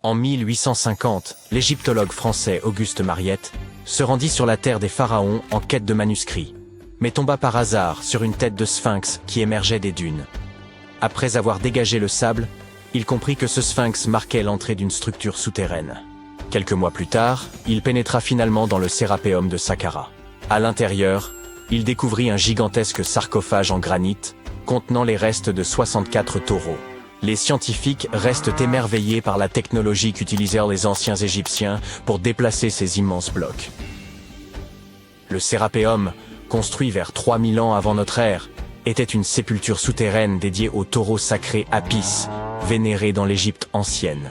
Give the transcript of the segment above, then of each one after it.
En 1850, l'égyptologue français Auguste Mariette se rendit sur la terre des pharaons en quête de manuscrits, mais tomba par hasard sur une tête de sphinx qui émergeait des dunes. Après avoir dégagé le sable, il comprit que ce sphinx marquait l'entrée d'une structure souterraine. Quelques mois plus tard, il pénétra finalement dans le Sérapéum de Saqqara. À l'intérieur, il découvrit un gigantesque sarcophage en granit contenant les restes de 64 taureaux. Les scientifiques restent émerveillés par la technologie qu'utilisèrent les anciens Égyptiens pour déplacer ces immenses blocs. Le Sérapéum, construit vers 3000 ans avant notre ère, était une sépulture souterraine dédiée au taureau sacré Apis, vénéré dans l'Égypte ancienne.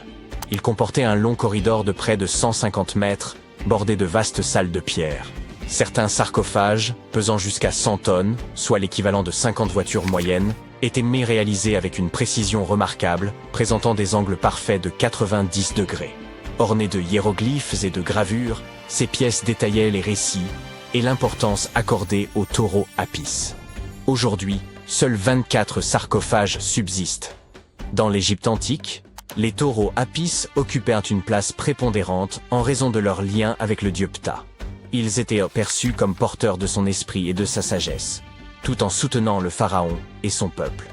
Il comportait un long corridor de près de 150 mètres, bordé de vastes salles de pierre. Certains sarcophages, pesant jusqu'à 100 tonnes, soit l'équivalent de 50 voitures moyennes, étaient réalisés avec une précision remarquable, présentant des angles parfaits de 90 degrés. Ornés de hiéroglyphes et de gravures, ces pièces détaillaient les récits et l'importance accordée au taureau Apis. Aujourd'hui, seuls 24 sarcophages subsistent. Dans l'Égypte antique, les taureaux Apis occupaient une place prépondérante en raison de leur lien avec le dieu Ptah. Ils étaient perçus comme porteurs de son esprit et de sa sagesse, tout en soutenant le pharaon et son peuple.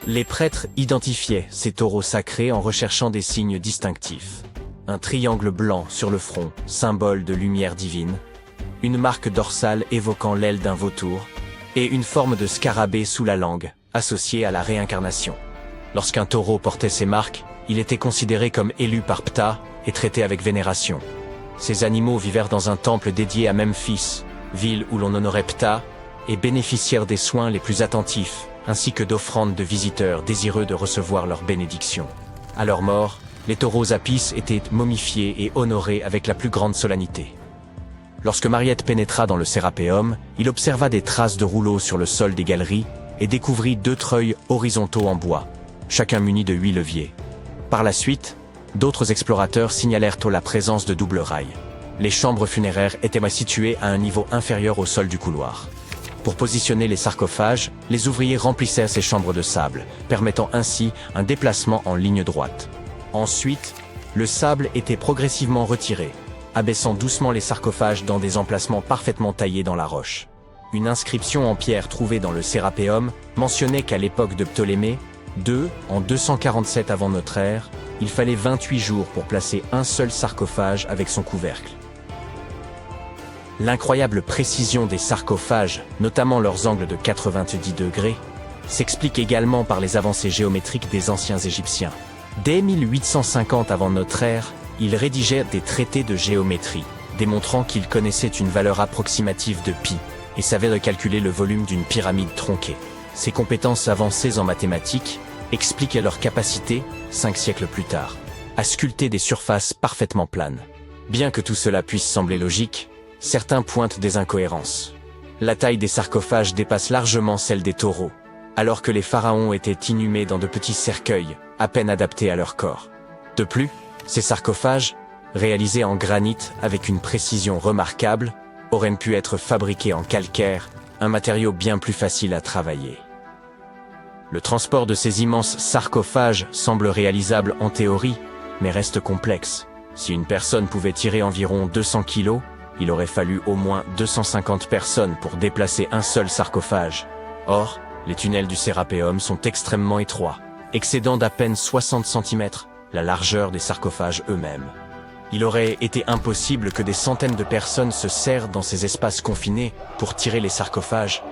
Les prêtres identifiaient ces taureaux sacrés en recherchant des signes distinctifs. Un triangle blanc sur le front, symbole de lumière divine, une marque dorsale évoquant l'aile d'un vautour, et une forme de scarabée sous la langue, associée à la réincarnation. Lorsqu'un taureau portait ces marques, il était considéré comme élu par Ptah et traité avec vénération. Ces animaux vivèrent dans un temple dédié à Memphis, ville où l'on honorait Ptah, et bénéficièrent des soins les plus attentifs, ainsi que d'offrandes de visiteurs désireux de recevoir leur bénédiction. À leur mort, les taureaux Apis étaient momifiés et honorés avec la plus grande solennité. Lorsque Mariette pénétra dans le Sérapéum, il observa des traces de rouleaux sur le sol des galeries et découvrit 2 treuils horizontaux en bois, chacun muni de 8 leviers. Par la suite, d'autres explorateurs signalèrent la présence de doubles rails. Les chambres funéraires étaient situées à un niveau inférieur au sol du couloir. Pour positionner les sarcophages, les ouvriers remplissaient ces chambres de sable, permettant ainsi un déplacement en ligne droite. Ensuite, le sable était progressivement retiré, abaissant doucement les sarcophages dans des emplacements parfaitement taillés dans la roche. Une inscription en pierre trouvée dans le Sérapéum mentionnait qu'à l'époque de Ptolémée II, en 247 avant notre ère, il fallait 28 jours pour placer un seul sarcophage avec son couvercle. L'incroyable précision des sarcophages, notamment leurs angles de 90 degrés, s'explique également par les avancées géométriques des anciens Égyptiens. Dès 1850 avant notre ère, ils rédigèrent des traités de géométrie, démontrant qu'ils connaissaient une valeur approximative de pi et savaient calculer le volume d'une pyramide tronquée. Ces compétences avancées en mathématiques expliquent leur capacité, 5 siècles plus tard, à sculpter des surfaces parfaitement planes. Bien que tout cela puisse sembler logique, certains pointent des incohérences. La taille des sarcophages dépasse largement celle des taureaux, alors que les pharaons étaient inhumés dans de petits cercueils, à peine adaptés à leur corps. De plus, ces sarcophages, réalisés en granit avec une précision remarquable, auraient pu être fabriqués en calcaire, un matériau bien plus facile à travailler. Le transport de ces immenses sarcophages semble réalisable en théorie, mais reste complexe. Si une personne pouvait tirer environ 200 kilos, il aurait fallu au moins 250 personnes pour déplacer un seul sarcophage. Or, les tunnels du Sérapéum sont extrêmement étroits, excédant d'à peine 60 cm la largeur des sarcophages eux-mêmes. Il aurait été impossible que des centaines de personnes se serrent dans ces espaces confinés pour tirer les sarcophages.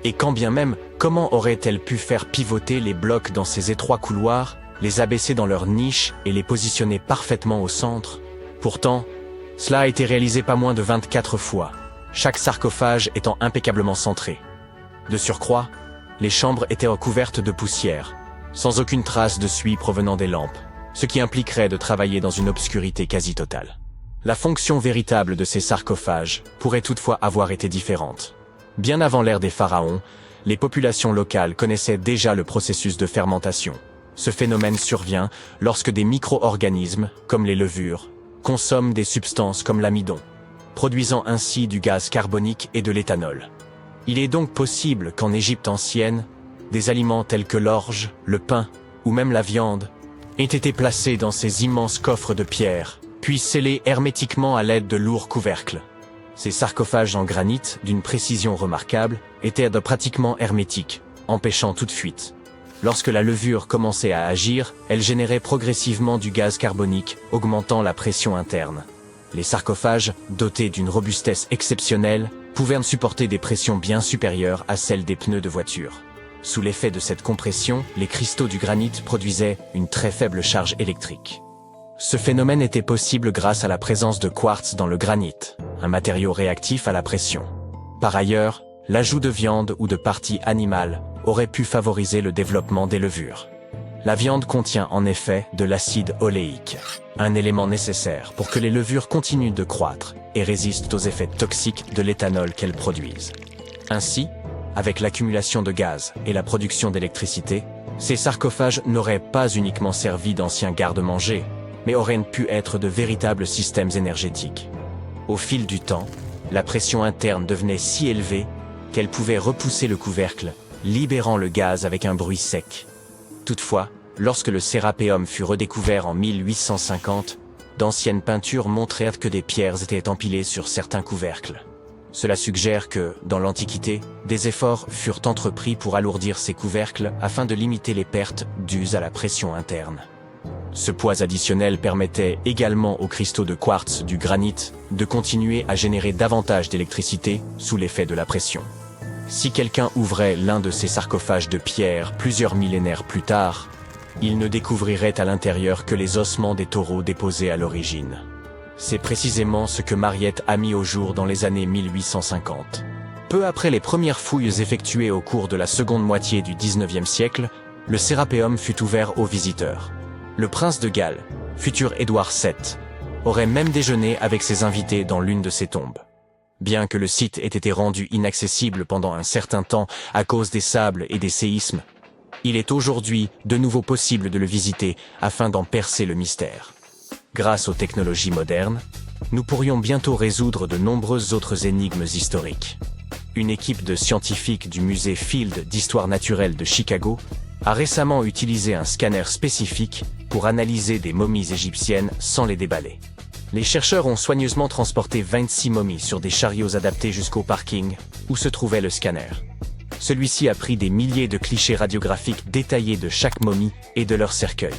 Et quand bien même, comment auraient-elles pu faire pivoter les blocs dans ces étroits couloirs, les abaisser dans leurs niches et les positionner parfaitement au centre? Pourtant, cela a été réalisé pas moins de 24 fois, chaque sarcophage étant impeccablement centré. De surcroît, les chambres étaient recouvertes de poussière, sans aucune trace de suie provenant des lampes, ce qui impliquerait de travailler dans une obscurité quasi totale. La fonction véritable de ces sarcophages pourrait toutefois avoir été différente. Bien avant l'ère des pharaons, les populations locales connaissaient déjà le processus de fermentation. Ce phénomène survient lorsque des micro-organismes, comme les levures, consomment des substances comme l'amidon, produisant ainsi du gaz carbonique et de l'éthanol. Il est donc possible qu'en Égypte ancienne, des aliments tels que l'orge, le pain ou même la viande aient été placés dans ces immenses coffres de pierre, puis scellés hermétiquement à l'aide de lourds couvercles. Ces sarcophages en granit, d'une précision remarquable, étaient pratiquement hermétiques, empêchant toute fuite. Lorsque la levure commençait à agir, elle générait progressivement du gaz carbonique, augmentant la pression interne. Les sarcophages, dotés d'une robustesse exceptionnelle, pouvaient supporter des pressions bien supérieures à celles des pneus de voiture. Sous l'effet de cette compression, les cristaux du granit produisaient une très faible charge électrique. Ce phénomène était possible grâce à la présence de quartz dans le granit, un matériau réactif à la pression. Par ailleurs, l'ajout de viande ou de parties animales aurait pu favoriser le développement des levures. La viande contient en effet de l'acide oléique, un élément nécessaire pour que les levures continuent de croître et résistent aux effets toxiques de l'éthanol qu'elles produisent. Ainsi, avec l'accumulation de gaz et la production d'électricité, ces sarcophages n'auraient pas uniquement servi d'anciens garde-manger, mais auraient pu être de véritables systèmes énergétiques. Au fil du temps, la pression interne devenait si élevée qu'elle pouvait repousser le couvercle, libérant le gaz avec un bruit sec. Toutefois, lorsque le sérapéum fut redécouvert en 1850, d'anciennes peintures montrèrent que des pierres étaient empilées sur certains couvercles. Cela suggère que, dans l'Antiquité, des efforts furent entrepris pour alourdir ces couvercles afin de limiter les pertes dues à la pression interne. Ce poids additionnel permettait également aux cristaux de quartz du granit de continuer à générer davantage d'électricité sous l'effet de la pression. Si quelqu'un ouvrait l'un de ces sarcophages de pierre plusieurs millénaires plus tard, il ne découvrirait à l'intérieur que les ossements des taureaux déposés à l'origine. C'est précisément ce que Mariette a mis au jour dans les années 1850. Peu après les premières fouilles effectuées au cours de la seconde moitié du XIXe siècle, le sérapéum fut ouvert aux visiteurs. Le prince de Galles, futur Édouard VII, aurait même déjeuné avec ses invités dans l'une de ses tombes. Bien que le site ait été rendu inaccessible pendant un certain temps à cause des sables et des séismes, il est aujourd'hui de nouveau possible de le visiter afin d'en percer le mystère. Grâce aux technologies modernes, nous pourrions bientôt résoudre de nombreuses autres énigmes historiques. Une équipe de scientifiques du musée Field d'histoire naturelle de Chicago a récemment utilisé un scanner spécifique pour analyser des momies égyptiennes sans les déballer. Les chercheurs ont soigneusement transporté 26 momies sur des chariots adaptés jusqu'au parking où se trouvait le scanner. Celui-ci a pris des milliers de clichés radiographiques détaillés de chaque momie et de leur cercueil.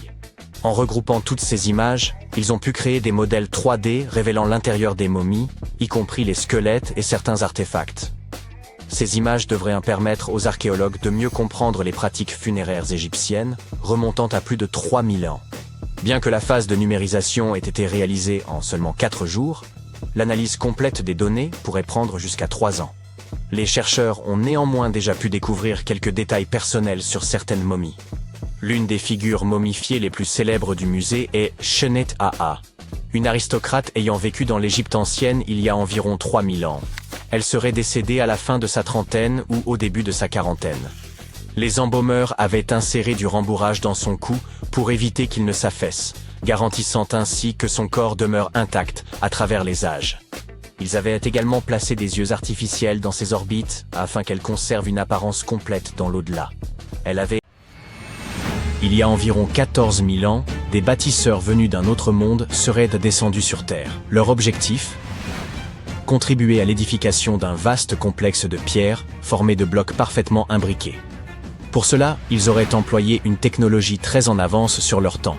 En regroupant toutes ces images, ils ont pu créer des modèles 3D révélant l'intérieur des momies, y compris les squelettes et certains artefacts. Ces images devraient permettre aux archéologues de mieux comprendre les pratiques funéraires égyptiennes, remontant à plus de 3000 ans. Bien que la phase de numérisation ait été réalisée en seulement 4 jours, l'analyse complète des données pourrait prendre jusqu'à 3 ans. Les chercheurs ont néanmoins déjà pu découvrir quelques détails personnels sur certaines momies. L'une des figures momifiées les plus célèbres du musée est Shennet Aa, une aristocrate ayant vécu dans l'Égypte ancienne il y a environ 3000 ans. Elle serait décédée à la fin de sa trentaine ou au début de sa quarantaine. Les embaumeurs avaient inséré du rembourrage dans son cou pour éviter qu'il ne s'affaisse, garantissant ainsi que son corps demeure intact à travers les âges. Ils avaient également placé des yeux artificiels dans ses orbites afin qu'elle conserve une apparence complète dans l'au-delà. Il y a environ 14 000 ans, des bâtisseurs venus d'un autre monde seraient descendus sur Terre. Leur objectif ? Contribuer à l'édification d'un vaste complexe de pierres formé de blocs parfaitement imbriqués. Pour cela, ils auraient employé une technologie très en avance sur leur temps.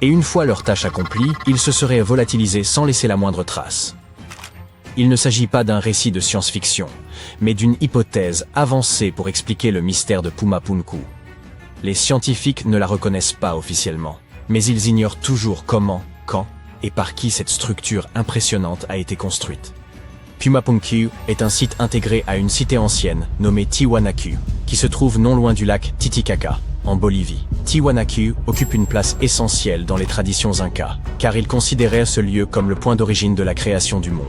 Et une fois leur tâche accomplie, ils se seraient volatilisés sans laisser la moindre trace. Il ne s'agit pas d'un récit de science-fiction, mais d'une hypothèse avancée pour expliquer le mystère de Pumapunku. Les scientifiques ne la reconnaissent pas officiellement, mais ils ignorent toujours comment, quand et par qui cette structure impressionnante a été construite. Pumapunku est un site intégré à une cité ancienne nommée Tiwanaku, qui se trouve non loin du lac Titicaca, en Bolivie. Tiwanaku occupe une place essentielle dans les traditions incas, car il considérait ce lieu comme le point d'origine de la création du monde.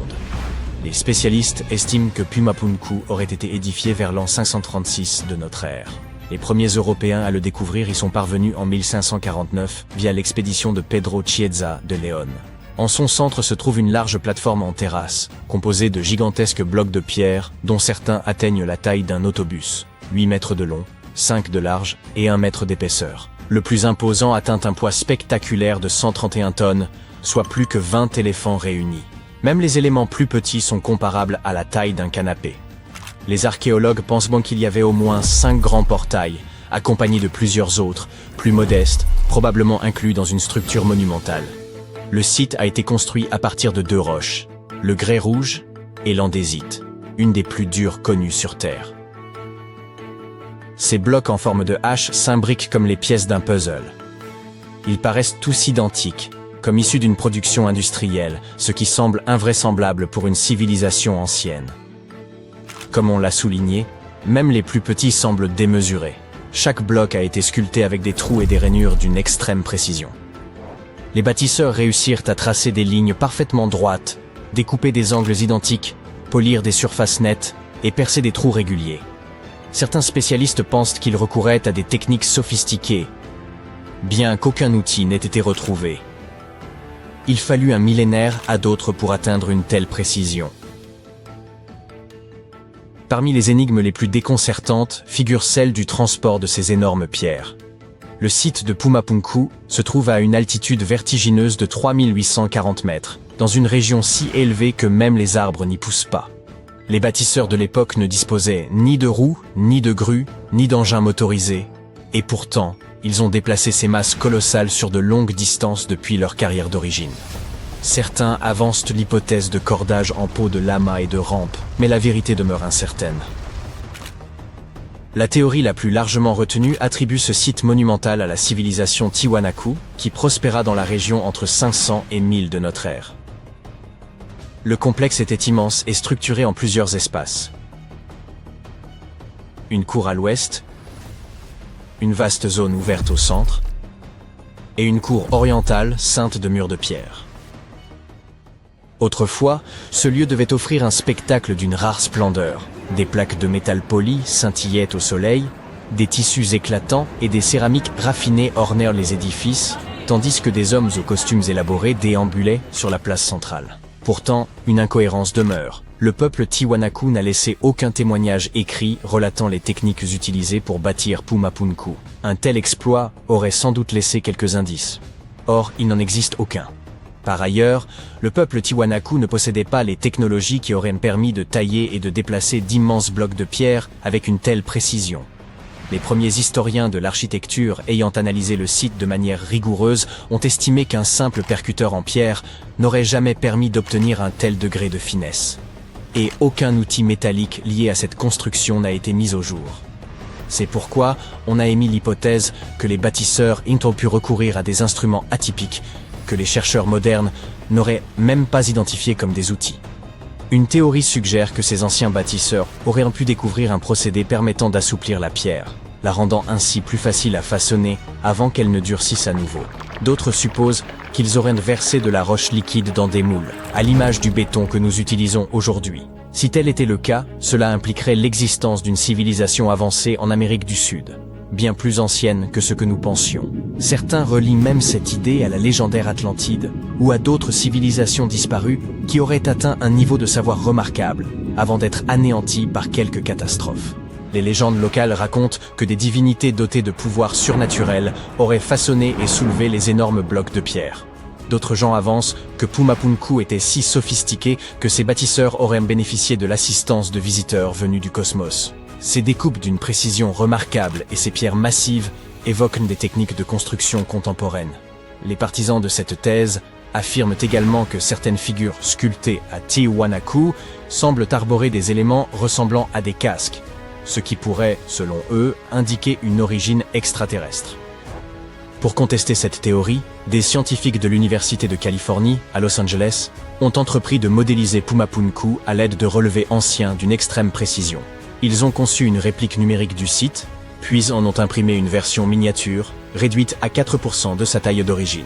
Les spécialistes estiment que Pumapunku aurait été édifié vers l'an 536 de notre ère. Les premiers Européens à le découvrir y sont parvenus en 1549 via l'expédition de Pedro Chieza de León. En son centre se trouve une large plateforme en terrasse, composée de gigantesques blocs de pierre, dont certains atteignent la taille d'un autobus, 8 mètres de long, 5 de large et 1 mètre d'épaisseur. Le plus imposant atteint un poids spectaculaire de 131 tonnes, soit plus que 20 éléphants réunis. Même les éléments plus petits sont comparables à la taille d'un canapé. Les archéologues pensent bon qu'il y avait au moins 5 grands portails, accompagnés de plusieurs autres, plus modestes, probablement inclus dans une structure monumentale. Le site a été construit à partir de 2 roches, le grès rouge et l'andésite, une des plus dures connues sur Terre. Ces blocs en forme de hache s'imbriquent comme les pièces d'un puzzle. Ils paraissent tous identiques, comme issus d'une production industrielle, ce qui semble invraisemblable pour une civilisation ancienne. Comme on l'a souligné, même les plus petits semblent démesurés. Chaque bloc a été sculpté avec des trous et des rainures d'une extrême précision. Les bâtisseurs réussirent à tracer des lignes parfaitement droites, découper des angles identiques, polir des surfaces nettes et percer des trous réguliers. Certains spécialistes pensent qu'ils recouraient à des techniques sophistiquées, bien qu'aucun outil n'ait été retrouvé. Il fallut un millénaire à d'autres pour atteindre une telle précision. Parmi les énigmes les plus déconcertantes figure celle du transport de ces énormes pierres. Le site de Pumapunku se trouve à une altitude vertigineuse de 3840 mètres, dans une région si élevée que même les arbres n'y poussent pas. Les bâtisseurs de l'époque ne disposaient ni de roues, ni de grues, ni d'engins motorisés, et pourtant, ils ont déplacé ces masses colossales sur de longues distances depuis leur carrière d'origine. Certains avancent l'hypothèse de cordage en peau de lama et de rampe, mais la vérité demeure incertaine. La théorie la plus largement retenue attribue ce site monumental à la civilisation Tiwanaku, qui prospéra dans la région entre 500 et 1000 de notre ère. Le complexe était immense et structuré en plusieurs espaces. Une cour à l'ouest, une vaste zone ouverte au centre, et une cour orientale ceinte de murs de pierre. Autrefois, ce lieu devait offrir un spectacle d'une rare splendeur. Des plaques de métal poli scintillaient au soleil, des tissus éclatants et des céramiques raffinées ornèrent les édifices, tandis que des hommes aux costumes élaborés déambulaient sur la place centrale. Pourtant, une incohérence demeure. Le peuple Tiwanaku n'a laissé aucun témoignage écrit relatant les techniques utilisées pour bâtir Pumapunku. Un tel exploit aurait sans doute laissé quelques indices. Or, il n'en existe aucun. Par ailleurs, le peuple Tiwanaku ne possédait pas les technologies qui auraient permis de tailler et de déplacer d'immenses blocs de pierre avec une telle précision. Les premiers historiens de l'architecture ayant analysé le site de manière rigoureuse ont estimé qu'un simple percuteur en pierre n'aurait jamais permis d'obtenir un tel degré de finesse. Et aucun outil métallique lié à cette construction n'a été mis au jour. C'est pourquoi on a émis l'hypothèse que les bâtisseurs ont pu recourir à des instruments atypiques que les chercheurs modernes n'auraient même pas identifiés comme des outils. Une théorie suggère que ces anciens bâtisseurs auraient pu découvrir un procédé permettant d'assouplir la pierre, la rendant ainsi plus facile à façonner avant qu'elle ne durcisse à nouveau. D'autres supposent qu'ils auraient versé de la roche liquide dans des moules, à l'image du béton que nous utilisons aujourd'hui. Si tel était le cas, cela impliquerait l'existence d'une civilisation avancée en Amérique du Sud, bien plus ancienne que ce que nous pensions. Certains relient même cette idée à la légendaire Atlantide ou à d'autres civilisations disparues qui auraient atteint un niveau de savoir remarquable avant d'être anéanties par quelques catastrophes. Les légendes locales racontent que des divinités dotées de pouvoirs surnaturels auraient façonné et soulevé les énormes blocs de pierre. D'autres gens avancent que Pumapunku était si sophistiqué que ses bâtisseurs auraient bénéficié de l'assistance de visiteurs venus du cosmos. Ces découpes d'une précision remarquable et ces pierres massives évoquent des techniques de construction contemporaines. Les partisans de cette thèse affirment également que certaines figures sculptées à Tiwanaku semblent arborer des éléments ressemblant à des casques, ce qui pourrait, selon eux, indiquer une origine extraterrestre. Pour contester cette théorie, des scientifiques de l'Université de Californie, à Los Angeles, ont entrepris de modéliser Pumapunku à l'aide de relevés anciens d'une extrême précision. Ils ont conçu une réplique numérique du site, puis en ont imprimé une version miniature, réduite à 4% de sa taille d'origine.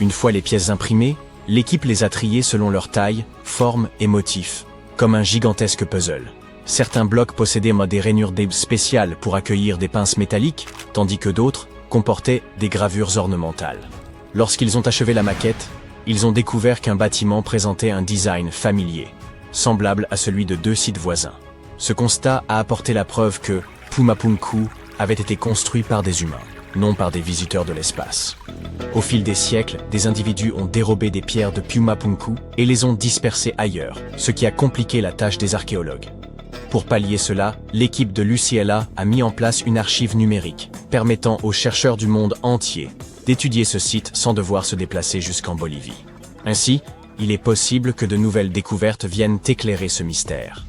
Une fois les pièces imprimées, l'équipe les a triées selon leur taille, forme et motif, comme un gigantesque puzzle. Certains blocs possédaient des rainures spéciales pour accueillir des pinces métalliques, tandis que d'autres comportaient des gravures ornementales. Lorsqu'ils ont achevé la maquette, ils ont découvert qu'un bâtiment présentait un design familier, semblable à celui de 2 sites voisins. Ce constat a apporté la preuve que Pumapunku avait été construit par des humains. non par des visiteurs de l'espace. Au fil des siècles, des individus ont dérobé des pierres de Pumapunku et les ont dispersées ailleurs, ce qui a compliqué la tâche des archéologues. Pour pallier cela, l'équipe de l'UCLA a mis en place une archive numérique, permettant aux chercheurs du monde entier d'étudier ce site sans devoir se déplacer jusqu'en Bolivie. Ainsi, il est possible que de nouvelles découvertes viennent éclairer ce mystère.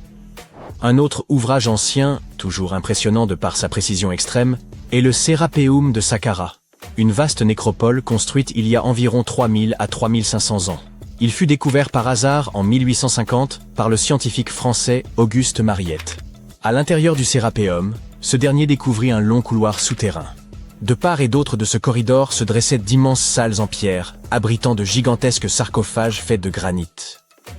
Un autre ouvrage ancien, toujours impressionnant de par sa précision extrême, est le Sérapéum de Saqqara, une vaste nécropole construite il y a environ 3000 à 3500 ans. Il fut découvert par hasard en 1850 par le scientifique français Auguste Mariette. À l'intérieur du Sérapéum, ce dernier découvrit un long couloir souterrain. De part et d'autre de ce corridor se dressaient d'immenses salles en pierre, abritant de gigantesques sarcophages faits de granit.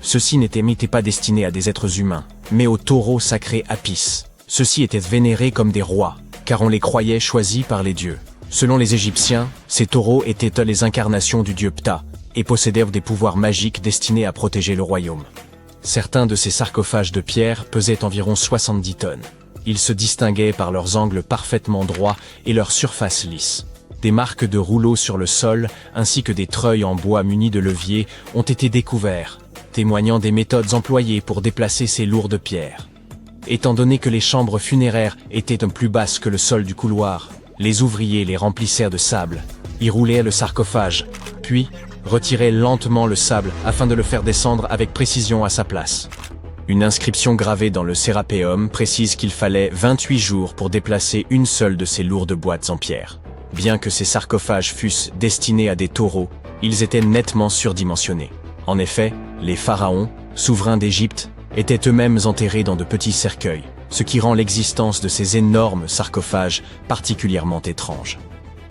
Ceux-ci n'étaient pas destinés à des êtres humains, mais aux taureaux sacrés Apis. Ceux-ci étaient vénérés comme des rois, car on les croyait choisis par les dieux. Selon les Égyptiens, ces taureaux étaient les incarnations du dieu Ptah, et possédèrent des pouvoirs magiques destinés à protéger le royaume. Certains de ces sarcophages de pierre pesaient environ 70 tonnes. Ils se distinguaient par leurs angles parfaitement droits et leur surface lisse. Des marques de rouleaux sur le sol, ainsi que des treuils en bois munis de leviers, ont été découverts, témoignant des méthodes employées pour déplacer ces lourdes pierres. Étant donné que les chambres funéraires étaient plus basses que le sol du couloir, les ouvriers les remplissèrent de sable, y roulaient le sarcophage, puis retiraient lentement le sable afin de le faire descendre avec précision à sa place. Une inscription gravée dans le Sérapéum précise qu'il fallait 28 jours pour déplacer une seule de ces lourdes boîtes en pierre. Bien que ces sarcophages fussent destinés à des taureaux, ils étaient nettement surdimensionnés. En effet, les pharaons, souverains d'Égypte, étaient eux-mêmes enterrés dans de petits cercueils, ce qui rend l'existence de ces énormes sarcophages particulièrement étrange.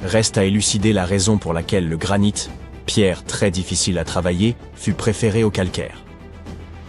Reste à élucider la raison pour laquelle le granit, pierre très difficile à travailler, fut préféré au calcaire.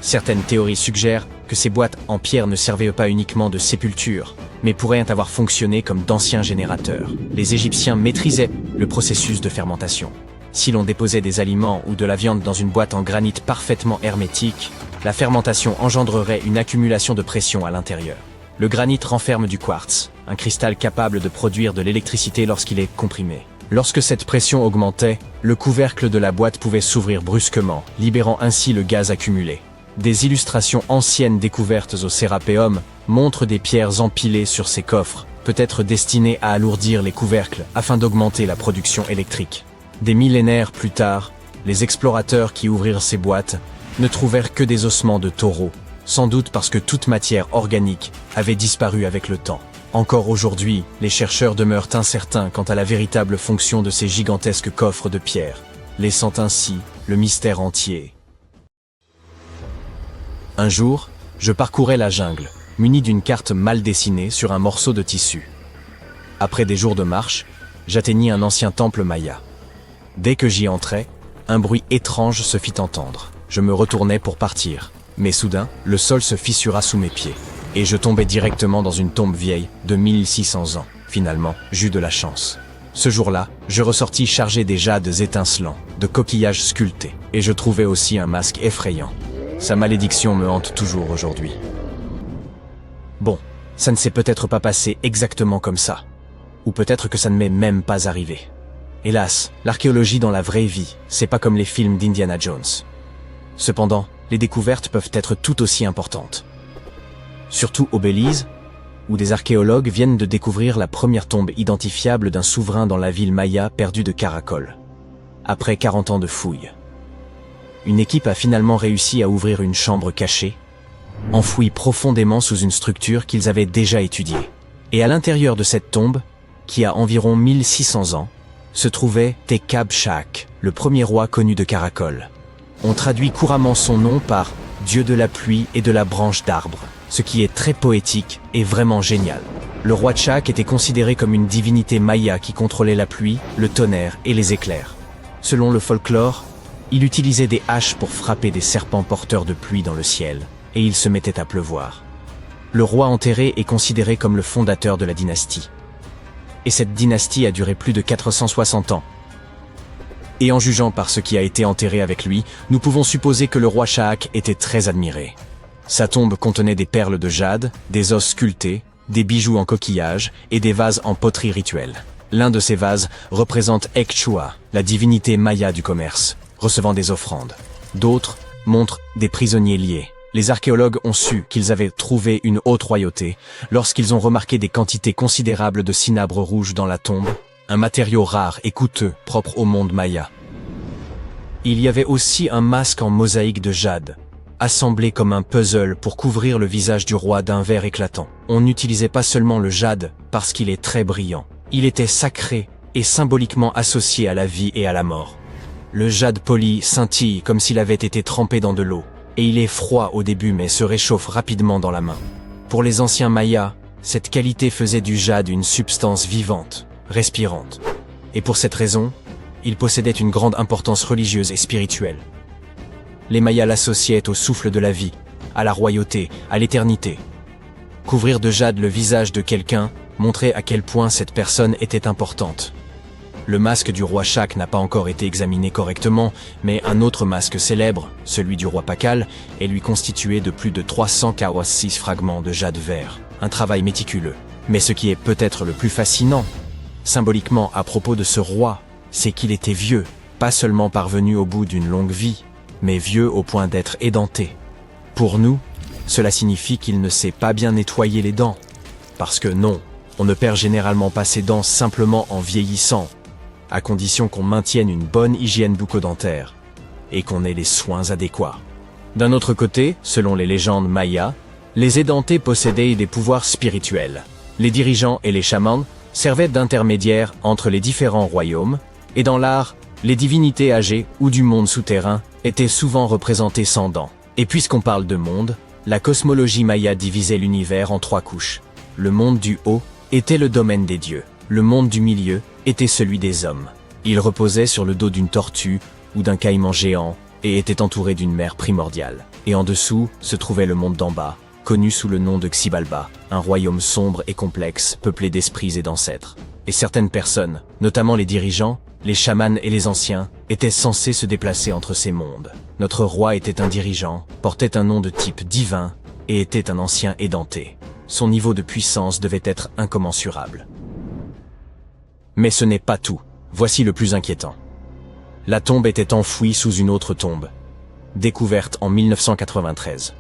Certaines théories suggèrent que ces boîtes en pierre ne servaient pas uniquement de sépulture, mais pourraient avoir fonctionné comme d'anciens générateurs. Les Égyptiens maîtrisaient le processus de fermentation. Si l'on déposait des aliments ou de la viande dans une boîte en granit parfaitement hermétique, la fermentation engendrerait une accumulation de pression à l'intérieur. Le granit renferme du quartz, un cristal capable de produire de l'électricité lorsqu'il est comprimé. Lorsque cette pression augmentait, le couvercle de la boîte pouvait s'ouvrir brusquement, libérant ainsi le gaz accumulé. Des illustrations anciennes découvertes au Sérapéum montrent des pierres empilées sur ces coffres, peut-être destinées à alourdir les couvercles afin d'augmenter la production électrique. Des millénaires plus tard, les explorateurs qui ouvrirent ces boîtes ne trouvèrent que des ossements de taureaux, sans doute parce que toute matière organique avait disparu avec le temps. Encore aujourd'hui, les chercheurs demeurent incertains quant à la véritable fonction de ces gigantesques coffres de pierre, laissant ainsi le mystère entier. Un jour, je parcourais la jungle, muni d'une carte mal dessinée sur un morceau de tissu. Après des jours de marche, j'atteignis un ancien temple maya. Dès que j'y entrais, un bruit étrange se fit entendre. Je me retournai pour partir, mais soudain, le sol se fissura sous mes pieds, et je tombai directement dans une tombe vieille de 1600 ans. Finalement, j'eus de la chance. Ce jour-là, je ressortis chargé des jades étincelants, de coquillages sculptés, et je trouvai aussi un masque effrayant. Sa malédiction me hante toujours aujourd'hui. Bon, ça ne s'est peut-être pas passé exactement comme ça. Ou peut-être que ça ne m'est même pas arrivé. Hélas, l'archéologie dans la vraie vie, c'est pas comme les films d'Indiana Jones. Cependant, les découvertes peuvent être tout aussi importantes. Surtout au Belize, où des archéologues viennent de découvrir la première tombe identifiable d'un souverain dans la ville maya perdue de Caracol. Après 40 ans de fouilles. Une équipe a finalement réussi à ouvrir une chambre cachée, enfouie profondément sous une structure qu'ils avaient déjà étudiée. Et à l'intérieur de cette tombe, qui a environ 1600 ans, se trouvait Tekab Shak, le premier roi connu de Caracol. On traduit couramment son nom par « Dieu de la pluie et de la branche d'arbre », ce qui est très poétique et vraiment génial. Le roi Shak était considéré comme une divinité maya qui contrôlait la pluie, le tonnerre et les éclairs. Selon le folklore, il utilisait des haches pour frapper des serpents porteurs de pluie dans le ciel, et il se mettait à pleuvoir. Le roi enterré est considéré comme le fondateur de la dynastie. Et cette dynastie a duré plus de 460 ans. Et en jugeant par ce qui a été enterré avec lui, nous pouvons supposer que le roi Shak était très admiré. Sa tombe contenait des perles de jade, des os sculptés, des bijoux en coquillage et des vases en poterie rituelle. L'un de ces vases représente Ecchua, la divinité maya du commerce, recevant des offrandes. D'autres montrent des prisonniers liés. Les archéologues ont su qu'ils avaient trouvé une haute royauté lorsqu'ils ont remarqué des quantités considérables de cinabre rouge dans la tombe, un matériau rare et coûteux propre au monde maya. Il y avait aussi un masque en mosaïque de jade, assemblé comme un puzzle pour couvrir le visage du roi d'un vert éclatant. On n'utilisait pas seulement le jade parce qu'il est très brillant. Il était sacré et symboliquement associé à la vie et à la mort. Le jade poli scintille comme s'il avait été trempé dans de l'eau, et il est froid au début mais se réchauffe rapidement dans la main. Pour les anciens Mayas, cette qualité faisait du jade une substance vivante, respirante. Et pour cette raison, il possédait une grande importance religieuse et spirituelle. Les Mayas l'associaient au souffle de la vie, à la royauté, à l'éternité. Couvrir de jade le visage de quelqu'un montrait à quel point cette personne était importante. Le masque du roi Shak n'a pas encore été examiné correctement, mais un autre masque célèbre, celui du roi Pakal, est lui constitué de plus de 346 fragments de jade vert. Un travail méticuleux. Mais ce qui est peut-être le plus fascinant, symboliquement à propos de ce roi, c'est qu'il était vieux, pas seulement parvenu au bout d'une longue vie, mais vieux au point d'être édenté. Pour nous, cela signifie qu'il ne sait pas bien nettoyer les dents. Parce que non, on ne perd généralement pas ses dents simplement en vieillissant, à condition qu'on maintienne une bonne hygiène bucco-dentaire et qu'on ait les soins adéquats. D'un autre côté, selon les légendes mayas, les édentés possédaient des pouvoirs spirituels. Les dirigeants et les chamans servaient d'intermédiaires entre les différents royaumes, et dans l'art, les divinités âgées ou du monde souterrain étaient souvent représentées sans dents. Et puisqu'on parle de monde, la cosmologie maya divisait l'univers en 3 couches. Le monde du haut était le domaine des dieux. Le monde du milieu était celui des hommes. Il reposait sur le dos d'une tortue ou d'un caïman géant et était entouré d'une mer primordiale. Et en dessous se trouvait le monde d'en bas, connu sous le nom de Xibalba, un royaume sombre et complexe, peuplé d'esprits et d'ancêtres. Et certaines personnes, notamment les dirigeants, les chamans et les anciens, étaient censés se déplacer entre ces mondes. Notre roi était un dirigeant, portait un nom de type divin et était un ancien édenté. Son niveau de puissance devait être incommensurable. Mais ce n'est pas tout. Voici le plus inquiétant. La tombe était enfouie sous une autre tombe, découverte en 1993.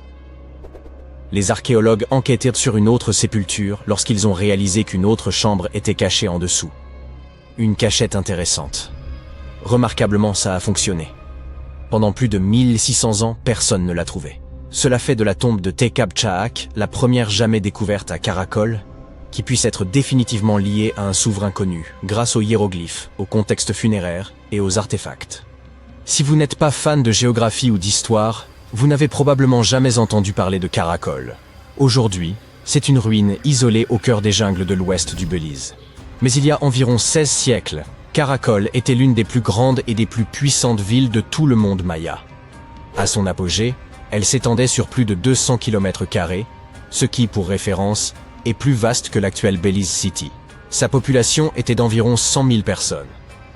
Les archéologues enquêtèrent sur une autre sépulture lorsqu'ils ont réalisé qu'une autre chambre était cachée en dessous. Une cachette intéressante. Remarquablement, ça a fonctionné. Pendant plus de 1600 ans, personne ne l'a trouvée. Cela fait de la tombe de Tekab Chahak la première jamais découverte à Karakol, qui puisse être définitivement liée à un souverain connu, grâce aux hiéroglyphes, au contexte funéraire et aux artefacts. Si vous n'êtes pas fan de géographie ou d'histoire, vous n'avez probablement jamais entendu parler de Karakol. Aujourd'hui, c'est une ruine isolée au cœur des jungles de l'ouest du Belize. Mais il y a environ 16 siècles, Karakol était l'une des plus grandes et des plus puissantes villes de tout le monde maya. À son apogée, elle s'étendait sur plus de 200 km², ce qui, pour référence, est plus vaste que l'actuelle Belize City. Sa population était d'environ 100 000 personnes.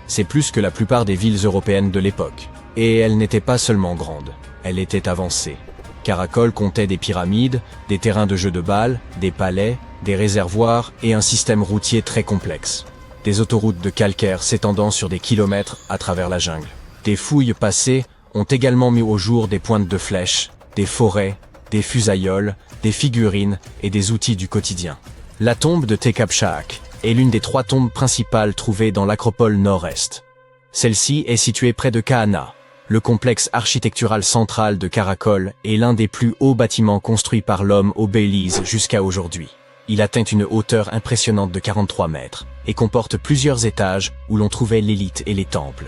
C'est plus que la plupart des villes européennes de l'époque. Et elle n'était pas seulement grande, elle était avancée. Karakol comptait des pyramides, des terrains de jeux de balles, des palais, des réservoirs et un système routier très complexe. Des autoroutes de calcaire s'étendant sur des kilomètres à travers la jungle. Des fouilles passées ont également mis au jour des pointes de flèches, des forêts, des fusailloles, des figurines et des outils du quotidien. La tombe de Tekab Chahak est l'une des 3 tombes principales trouvées dans l'acropole nord-est. Celle-ci est située près de Kahana. Le complexe architectural central de Karakol est l'un des plus hauts bâtiments construits par l'homme au Belize jusqu'à aujourd'hui. Il atteint une hauteur impressionnante de 43 mètres et comporte plusieurs étages où l'on trouvait l'élite et les temples.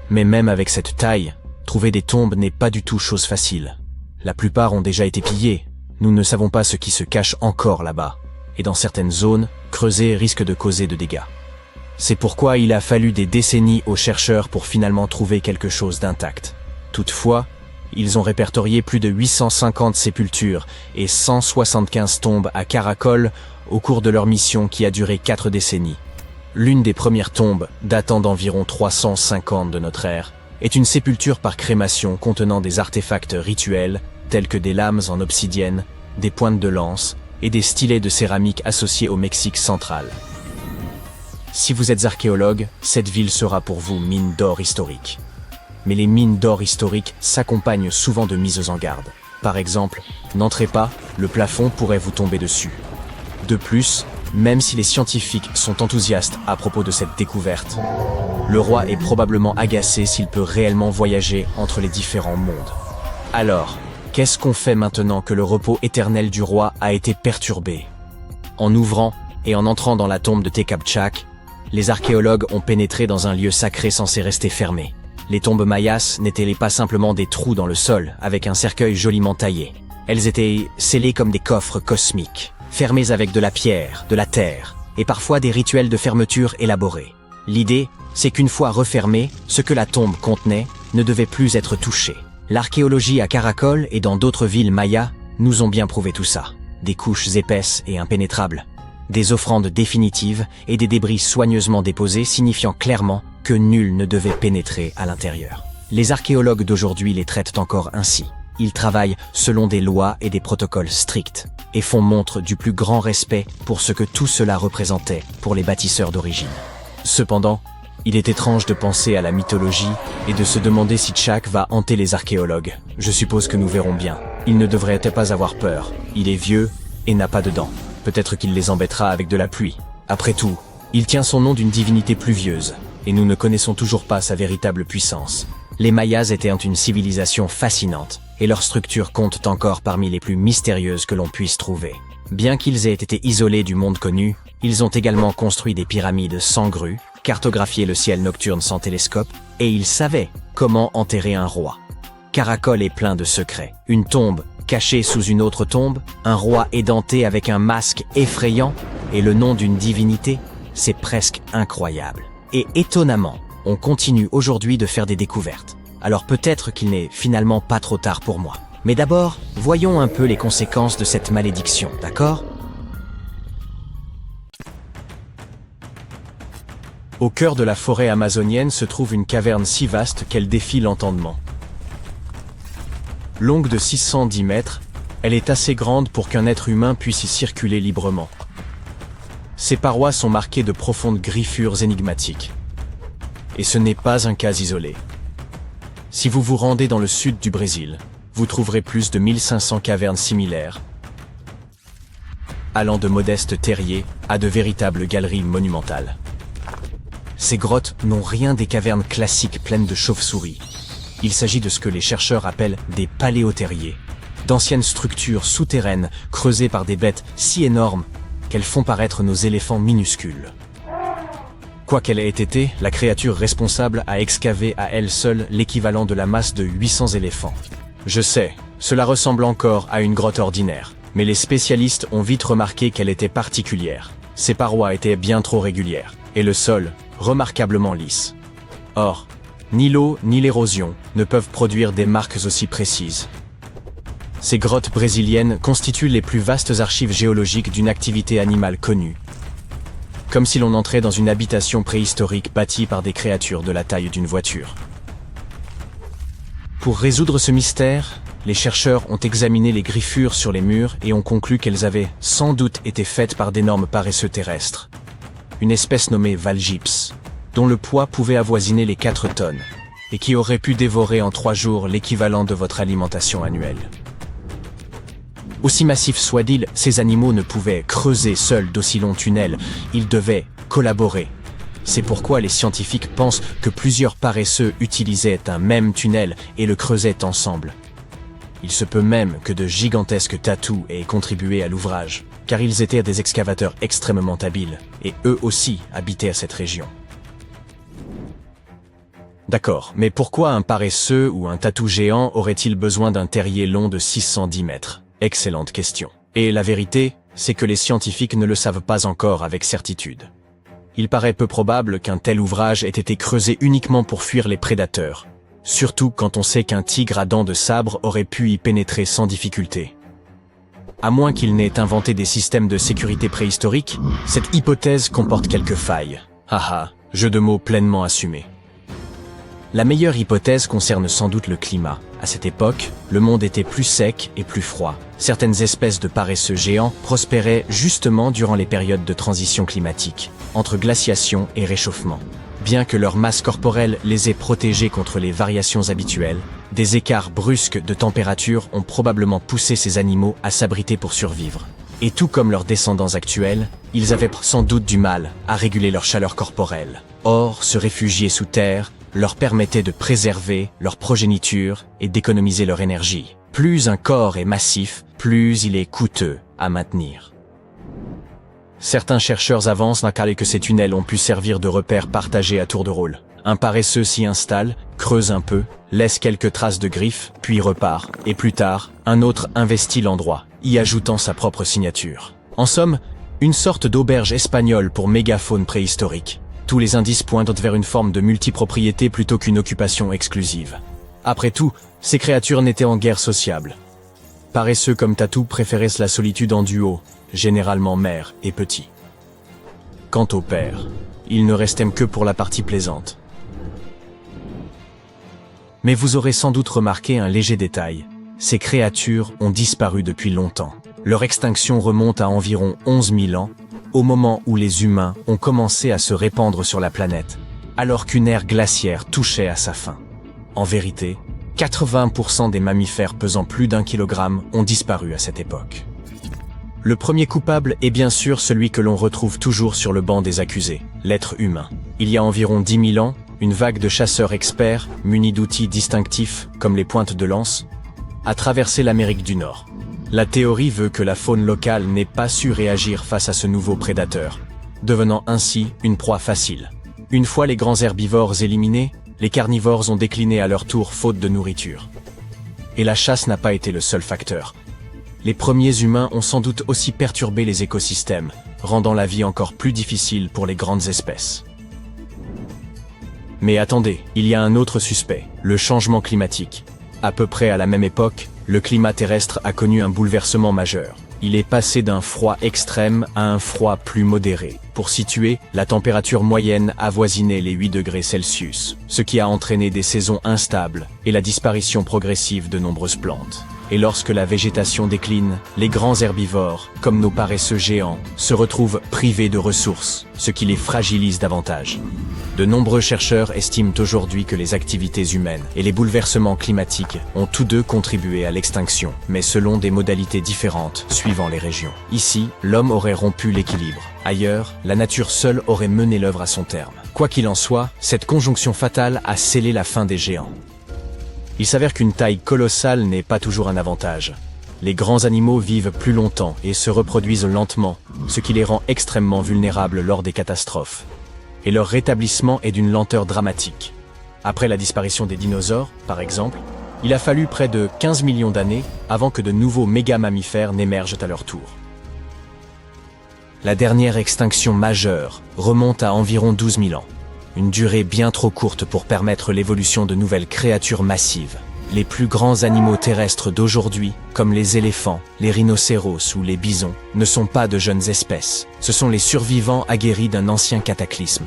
Mais même avec cette taille, trouver des tombes n'est pas du tout chose facile. La plupart ont déjà été pillées. Nous ne savons pas ce qui se cache encore là-bas. Et dans certaines zones, creuser risque de causer de dégâts. C'est pourquoi il a fallu des décennies aux chercheurs pour finalement trouver quelque chose d'intact. Toutefois, ils ont répertorié plus de 850 sépultures et 175 tombes à Karakol au cours de leur mission qui a duré 4 décennies. L'une des premières tombes, datant d'environ 350 de notre ère, est une sépulture par crémation contenant des artefacts rituels tels que des lames en obsidienne, des pointes de lance et des stylets de céramique associés au Mexique central. Si vous êtes archéologue, cette ville sera pour vous mine d'or historique. Mais les mines d'or historiques s'accompagnent souvent de mises en garde. Par exemple, n'entrez pas, le plafond pourrait vous tomber dessus. De plus, même si les scientifiques sont enthousiastes à propos de cette découverte, le roi est probablement agacé s'il peut réellement voyager entre les différents mondes. Alors, qu'est-ce qu'on fait maintenant que le repos éternel du roi a été perturbé? En ouvrant et en entrant dans la tombe de Tecabtchak, les archéologues ont pénétré dans un lieu sacré censé rester fermé. Les tombes mayas n'étaient pas simplement des trous dans le sol avec un cercueil joliment taillé. Elles étaient scellées comme des coffres cosmiques, fermés avec de la pierre, de la terre, et parfois des rituels de fermeture élaborés. L'idée, c'est qu'une fois refermée, ce que la tombe contenait ne devait plus être touché. L'archéologie à Caracol et dans d'autres villes mayas nous ont bien prouvé tout ça. Des couches épaisses et impénétrables, des offrandes définitives et des débris soigneusement déposés signifiant clairement que nul ne devait pénétrer à l'intérieur. Les archéologues d'aujourd'hui les traitent encore ainsi. Ils travaillent selon des lois et des protocoles stricts et font montre du plus grand respect pour ce que tout cela représentait pour les bâtisseurs d'origine. Cependant, il est étrange de penser à la mythologie et de se demander si Tchak va hanter les archéologues. Je suppose que nous verrons bien. Il ne devrait pas avoir peur. Il est vieux et n'a pas de dents. Peut-être qu'il les embêtera avec de la pluie. Après tout, il tient son nom d'une divinité pluvieuse, et nous ne connaissons toujours pas sa véritable puissance. Les Mayas étaient une civilisation fascinante, et leur structure compte encore parmi les plus mystérieuses que l'on puisse trouver. Bien qu'ils aient été isolés du monde connu, ils ont également construit des pyramides sans grue, cartographié le ciel nocturne sans télescope, et ils savaient comment enterrer un roi. Caracol est plein de secrets. Une tombe cachée sous une autre tombe, un roi édenté avec un masque effrayant, et le nom d'une divinité, c'est presque incroyable. Et étonnamment, on continue aujourd'hui de faire des découvertes. Alors peut-être qu'il n'est finalement pas trop tard pour moi. Mais d'abord, voyons un peu les conséquences de cette malédiction, d'accord ? Au cœur de la forêt amazonienne se trouve une caverne si vaste qu'elle défie l'entendement. Longue de 610 mètres, elle est assez grande pour qu'un être humain puisse y circuler librement. Ses parois sont marquées de profondes griffures énigmatiques. Et ce n'est pas un cas isolé. Si vous vous rendez dans le sud du Brésil, vous trouverez plus de 1500 cavernes similaires, allant de modestes terriers à de véritables galeries monumentales. Ces grottes n'ont rien des cavernes classiques pleines de chauves-souris. Il s'agit de ce que les chercheurs appellent des paléothériers, d'anciennes structures souterraines creusées par des bêtes si énormes qu'elles font paraître nos éléphants minuscules. Quoi qu'elle ait été, la créature responsable a excavé à elle seule l'équivalent de la masse de 800 éléphants. Je sais, cela ressemble encore à une grotte ordinaire, mais les spécialistes ont vite remarqué qu'elle était particulière. Ses parois étaient bien trop régulières, et le sol, remarquablement lisse. Or, ni l'eau ni l'érosion ne peuvent produire des marques aussi précises. Ces grottes brésiliennes constituent les plus vastes archives géologiques d'une activité animale connue. Comme si l'on entrait dans une habitation préhistorique bâtie par des créatures de la taille d'une voiture. Pour résoudre ce mystère, les chercheurs ont examiné les griffures sur les murs et ont conclu qu'elles avaient sans doute été faites par d'énormes paresseux terrestres. Une espèce nommée Valgyps, dont le poids pouvait avoisiner les 4 tonnes, et qui aurait pu dévorer en 3 jours l'équivalent de votre alimentation annuelle. Aussi massifs soient-ils, ces animaux ne pouvaient creuser seuls d'aussi longs tunnels, ils devaient collaborer. C'est pourquoi les scientifiques pensent que plusieurs paresseux utilisaient un même tunnel et le creusaient ensemble. Il se peut même que de gigantesques tatous aient contribué à l'ouvrage, car ils étaient des excavateurs extrêmement habiles, et eux aussi habitaient à cette région. D'accord, mais pourquoi un paresseux ou un tatou géant aurait-il besoin d'un terrier long de 610 mètres? Excellente question. Et la vérité, c'est que les scientifiques ne le savent pas encore avec certitude. Il paraît peu probable qu'un tel ouvrage ait été creusé uniquement pour fuir les prédateurs, surtout quand on sait qu'un tigre à dents de sabre aurait pu y pénétrer sans difficulté. À moins qu'il n'ait inventé des systèmes de sécurité préhistoriques, cette hypothèse comporte quelques failles. Haha, jeu de mots pleinement assumé. La meilleure hypothèse concerne sans doute le climat. À cette époque, le monde était plus sec et plus froid. Certaines espèces de paresseux géants prospéraient justement durant les périodes de transition climatique, entre glaciation et réchauffement. Bien que leur masse corporelle les ait protégés contre les variations habituelles, des écarts brusques de température ont probablement poussé ces animaux à s'abriter pour survivre. Et tout comme leurs descendants actuels, ils avaient sans doute du mal à réguler leur chaleur corporelle. Or, se réfugier sous terre leur permettait de préserver leur progéniture et d'économiser leur énergie. Plus un corps est massif, plus il est coûteux à maintenir. Certains chercheurs avancent que ces tunnels ont pu servir de repères partagés à tour de rôle. Un paresseux s'y installe, creuse un peu, laisse quelques traces de griffes, puis repart, et plus tard, un autre investit l'endroit, y ajoutant sa propre signature. En somme, une sorte d'auberge espagnole pour mégafaune préhistorique. Tous les indices pointent vers une forme de multipropriété plutôt qu'une occupation exclusive. Après tout, ces créatures n'étaient en guère sociables. Paresseux comme Tatou préféraient la solitude en duo, généralement mère et petit. Quant au père, il ne restait que pour la partie plaisante. Mais vous aurez sans doute remarqué un léger détail. Ces créatures ont disparu depuis longtemps. Leur extinction remonte à environ 11 000 ans, au moment où les humains ont commencé à se répandre sur la planète, alors qu'une ère glaciaire touchait à sa fin. En vérité, 80% des mammifères pesant plus d'1 kilogramme ont disparu à cette époque. Le premier coupable est bien sûr celui que l'on retrouve toujours sur le banc des accusés, l'être humain. Il y a environ 10 000 ans, une vague de chasseurs experts, munis d'outils distinctifs comme les pointes de lance, a traversé l'Amérique du Nord. La théorie veut que la faune locale n'ait pas su réagir face à ce nouveau prédateur, devenant ainsi une proie facile. Une fois les grands herbivores éliminés, les carnivores ont décliné à leur tour faute de nourriture. Et la chasse n'a pas été le seul facteur. Les premiers humains ont sans doute aussi perturbé les écosystèmes, rendant la vie encore plus difficile pour les grandes espèces. Mais attendez, il y a un autre suspect, le changement climatique. À peu près à la même époque, le climat terrestre a connu un bouleversement majeur. Il est passé d'un froid extrême à un froid plus modéré. Pour situer, la température moyenne avoisinait les 8 degrés Celsius, ce qui a entraîné des saisons instables et la disparition progressive de nombreuses plantes. Et lorsque la végétation décline, les grands herbivores, comme nos paresseux géants, se retrouvent privés de ressources, ce qui les fragilise davantage. De nombreux chercheurs estiment aujourd'hui que les activités humaines et les bouleversements climatiques ont tous deux contribué à l'extinction, mais selon des modalités différentes suivant les régions. Ici, l'homme aurait rompu l'équilibre. Ailleurs, la nature seule aurait mené l'œuvre à son terme. Quoi qu'il en soit, cette conjonction fatale a scellé la fin des géants. Il s'avère qu'une taille colossale n'est pas toujours un avantage. Les grands animaux vivent plus longtemps et se reproduisent lentement, ce qui les rend extrêmement vulnérables lors des catastrophes. Et leur rétablissement est d'une lenteur dramatique. Après la disparition des dinosaures, par exemple, il a fallu près de 15 millions d'années avant que de nouveaux méga-mammifères n'émergent à leur tour. La dernière extinction majeure remonte à environ 12 000 ans. Une durée bien trop courte pour permettre l'évolution de nouvelles créatures massives. Les plus grands animaux terrestres d'aujourd'hui, comme les éléphants, les rhinocéros ou les bisons, ne sont pas de jeunes espèces. Ce sont les survivants aguerris d'un ancien cataclysme.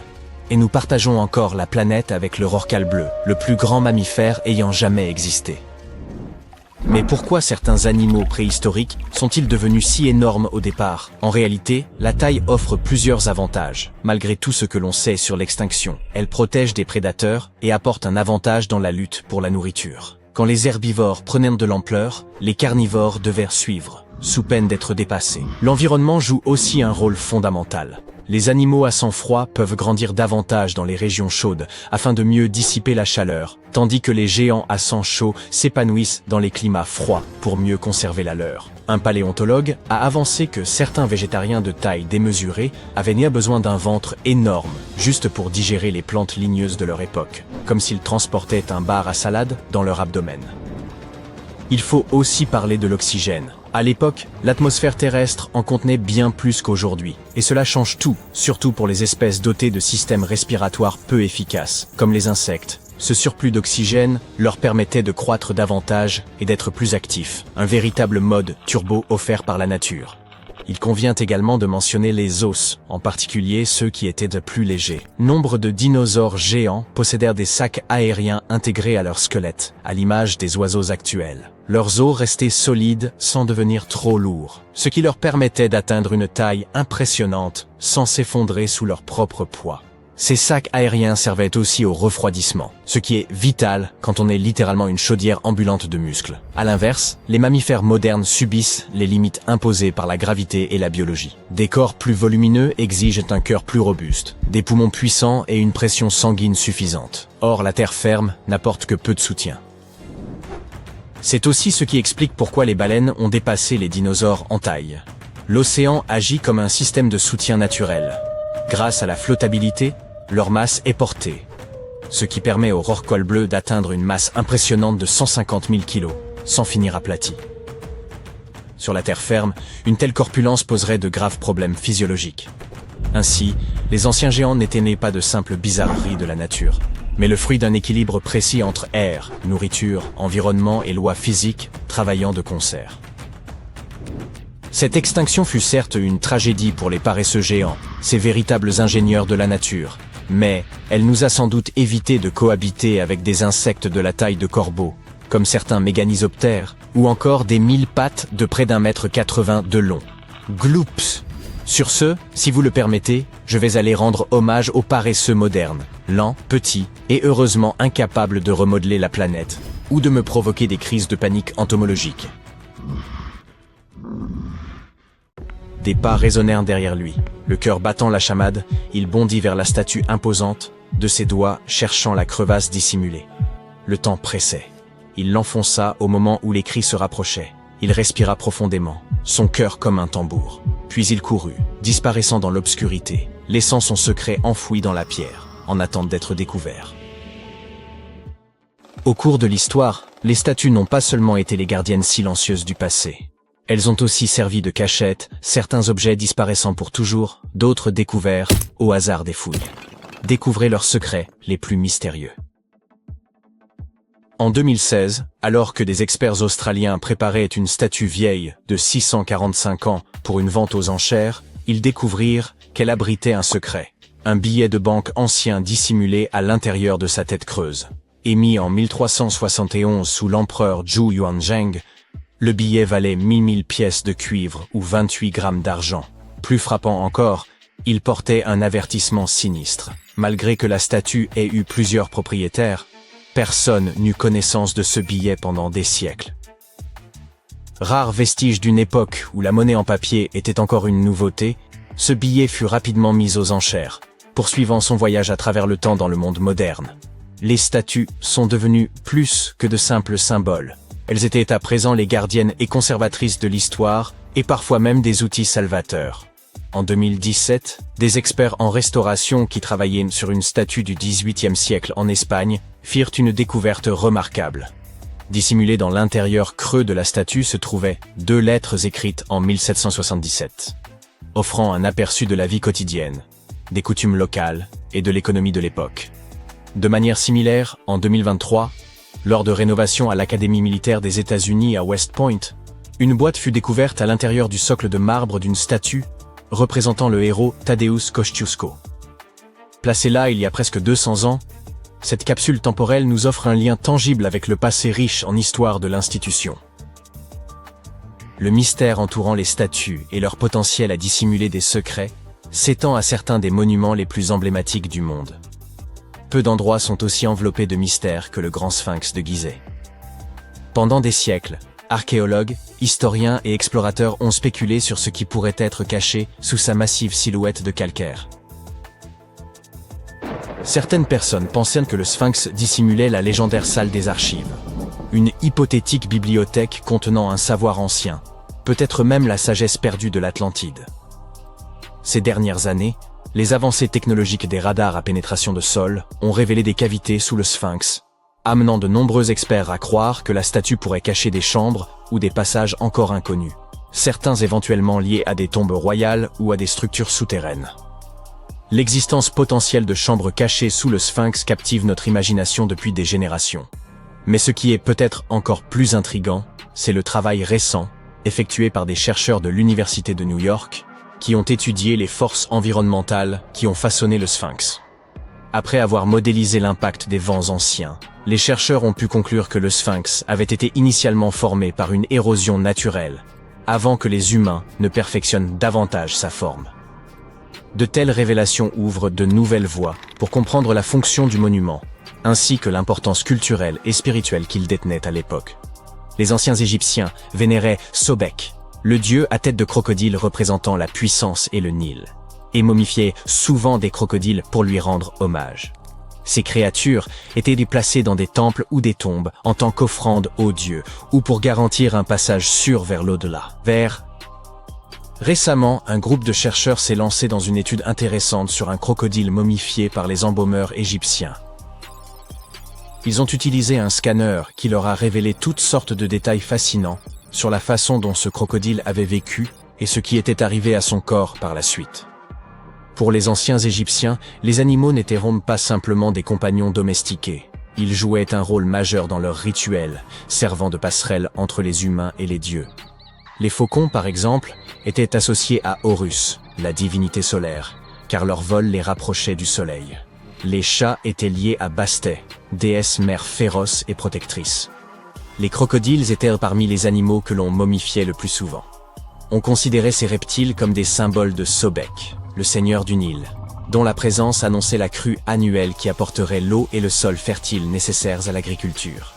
Et nous partageons encore la planète avec le rorqual bleu, le plus grand mammifère ayant jamais existé. Mais pourquoi certains animaux préhistoriques sont-ils devenus si énormes au départ? En réalité, la taille offre plusieurs avantages. Malgré tout ce que l'on sait sur l'extinction, elle protège des prédateurs et apporte un avantage dans la lutte pour la nourriture. Quand les herbivores prenaient de l'ampleur, les carnivores devaient suivre, sous peine d'être dépassés. L'environnement joue aussi un rôle fondamental. Les animaux à sang froid peuvent grandir davantage dans les régions chaudes afin de mieux dissiper la chaleur, tandis que les géants à sang chaud s'épanouissent dans les climats froids pour mieux conserver la leur. Un paléontologue a avancé que certains végétariens de taille démesurée avaient besoin d'un ventre énorme juste pour digérer les plantes ligneuses de leur époque, comme s'ils transportaient un bar à salade dans leur abdomen. Il faut aussi parler de l'oxygène. À l'époque, l'atmosphère terrestre en contenait bien plus qu'aujourd'hui. Et cela change tout, surtout pour les espèces dotées de systèmes respiratoires peu efficaces, comme les insectes. Ce surplus d'oxygène leur permettait de croître davantage et d'être plus actifs. Un véritable mode turbo offert par la nature. Il convient également de mentionner les os, en particulier ceux qui étaient de plus légers. Nombre de dinosaures géants possédèrent des sacs aériens intégrés à leur squelette, à l'image des oiseaux actuels. Leurs os restaient solides sans devenir trop lourds, ce qui leur permettait d'atteindre une taille impressionnante sans s'effondrer sous leur propre poids. Ces sacs aériens servaient aussi au refroidissement, ce qui est vital quand on est littéralement une chaudière ambulante de muscles. À l'inverse, les mammifères modernes subissent les limites imposées par la gravité et la biologie. Des corps plus volumineux exigent un cœur plus robuste, des poumons puissants et une pression sanguine suffisante. Or, la terre ferme n'apporte que peu de soutien. C'est aussi ce qui explique pourquoi les baleines ont dépassé les dinosaures en taille. L'océan agit comme un système de soutien naturel. Grâce à la flottabilité, leur masse est portée, ce qui permet au rorqual bleu d'atteindre une masse impressionnante de 150 000 kg, sans finir aplati. Sur la terre ferme, une telle corpulence poserait de graves problèmes physiologiques. Ainsi, les anciens géants n'étaient nés pas de simples bizarreries de la nature, mais le fruit d'un équilibre précis entre air, nourriture, environnement et lois physiques travaillant de concert. Cette extinction fut certes une tragédie pour les paresseux géants, ces véritables ingénieurs de la nature, mais elle nous a sans doute évité de cohabiter avec des insectes de la taille de corbeaux, comme certains méganisoptères, ou encore des 1000 pattes de près d'1,80 m de long. Gloops! Sur ce, si vous le permettez, je vais aller rendre hommage aux paresseux modernes, lents, petits, et heureusement incapables de remodeler la planète, ou de me provoquer des crises de panique entomologique. Des pas résonnèrent derrière lui. Le cœur battant la chamade, il bondit vers la statue imposante, de ses doigts cherchant la crevasse dissimulée. Le temps pressait. Il l'enfonça au moment où les cris se rapprochaient. Il respira profondément, son cœur comme un tambour. Puis il courut, disparaissant dans l'obscurité, laissant son secret enfoui dans la pierre, en attente d'être découvert. Au cours de l'histoire, les statues n'ont pas seulement été les gardiennes silencieuses du passé. Elles ont aussi servi de cachette, certains objets disparaissant pour toujours, d'autres découverts au hasard des fouilles. Découvrez leurs secrets les plus mystérieux. En 2016, alors que des experts australiens préparaient une statue vieille de 645 ans pour une vente aux enchères, ils découvrirent qu'elle abritait un secret. Un billet de banque ancien dissimulé à l'intérieur de sa tête creuse. Émis en 1371 sous l'empereur Zhou Yuanzheng, le billet valait 1000 pièces de cuivre ou 28 grammes d'argent. Plus frappant encore, il portait un avertissement sinistre. Malgré que la statue ait eu plusieurs propriétaires, personne n'eut connaissance de ce billet pendant des siècles. Rare vestige d'une époque où la monnaie en papier était encore une nouveauté, ce billet fut rapidement mis aux enchères, poursuivant son voyage à travers le temps dans le monde moderne. Les statues sont devenues plus que de simples symboles. Elles étaient à présent les gardiennes et conservatrices de l'histoire, et parfois même des outils salvateurs. En 2017, des experts en restauration qui travaillaient sur une statue du XVIIIe siècle en Espagne firent une découverte remarquable. Dissimulées dans l'intérieur creux de la statue se trouvaient 2 lettres écrites en 1777, offrant un aperçu de la vie quotidienne, des coutumes locales et de l'économie de l'époque. De manière similaire, en 2023, lors de rénovation à l'Académie militaire des États-Unis à West Point, une boîte fut découverte à l'intérieur du socle de marbre d'une statue représentant le héros Tadeusz Kościuszko. Placée là il y a presque 200 ans, cette capsule temporelle nous offre un lien tangible avec le passé riche en histoire de l'institution. Le mystère entourant les statues et leur potentiel à dissimuler des secrets s'étend à certains des monuments les plus emblématiques du monde. Peu d'endroits sont aussi enveloppés de mystères que le grand sphinx de Gizeh. Pendant des siècles, archéologues, historiens et explorateurs ont spéculé sur ce qui pourrait être caché sous sa massive silhouette de calcaire. Certaines personnes pensaient que le sphinx dissimulait la légendaire salle des archives, une hypothétique bibliothèque contenant un savoir ancien, peut-être même la sagesse perdue de l'Atlantide. Ces dernières années, les avancées technologiques des radars à pénétration de sol ont révélé des cavités sous le sphinx, amenant de nombreux experts à croire que la statue pourrait cacher des chambres ou des passages encore inconnus, certains éventuellement liés à des tombes royales ou à des structures souterraines. L'existence potentielle de chambres cachées sous le sphinx captive notre imagination depuis des générations. Mais ce qui est peut-être encore plus intriguant, c'est le travail récent, effectuée par des chercheurs de l'Université de New York, qui ont étudié les forces environnementales qui ont façonné le sphinx. Après avoir modélisé l'impact des vents anciens, les chercheurs ont pu conclure que le sphinx avait été initialement formé par une érosion naturelle, avant que les humains ne perfectionnent davantage sa forme. De telles révélations ouvrent de nouvelles voies pour comprendre la fonction du monument, ainsi que l'importance culturelle et spirituelle qu'il détenait à l'époque. Les anciens Égyptiens vénéraient Sobek, le dieu à tête de crocodile représentant la puissance et le Nil, et momifiaient souvent des crocodiles pour lui rendre hommage. Ces créatures étaient déplacées dans des temples ou des tombes en tant qu'offrande aux dieux ou pour garantir un passage sûr vers l'au-delà. Récemment, un groupe de chercheurs s'est lancé dans une étude intéressante sur un crocodile momifié par les embaumeurs égyptiens. Ils ont utilisé un scanner qui leur a révélé toutes sortes de détails fascinants sur la façon dont ce crocodile avait vécu et ce qui était arrivé à son corps par la suite. Pour les anciens Égyptiens, les animaux n'étaient pas simplement des compagnons domestiqués. Ils jouaient un rôle majeur dans leurs rituels, servant de passerelle entre les humains et les dieux. Les faucons, par exemple, étaient associés à Horus, la divinité solaire, car leur vol les rapprochait du soleil. Les chats étaient liés à Bastet, déesse mère féroce et protectrice. Les crocodiles étaient parmi les animaux que l'on momifiait le plus souvent. On considérait ces reptiles comme des symboles de Sobek, le seigneur du Nil, dont la présence annonçait la crue annuelle qui apporterait l'eau et le sol fertile nécessaires à l'agriculture.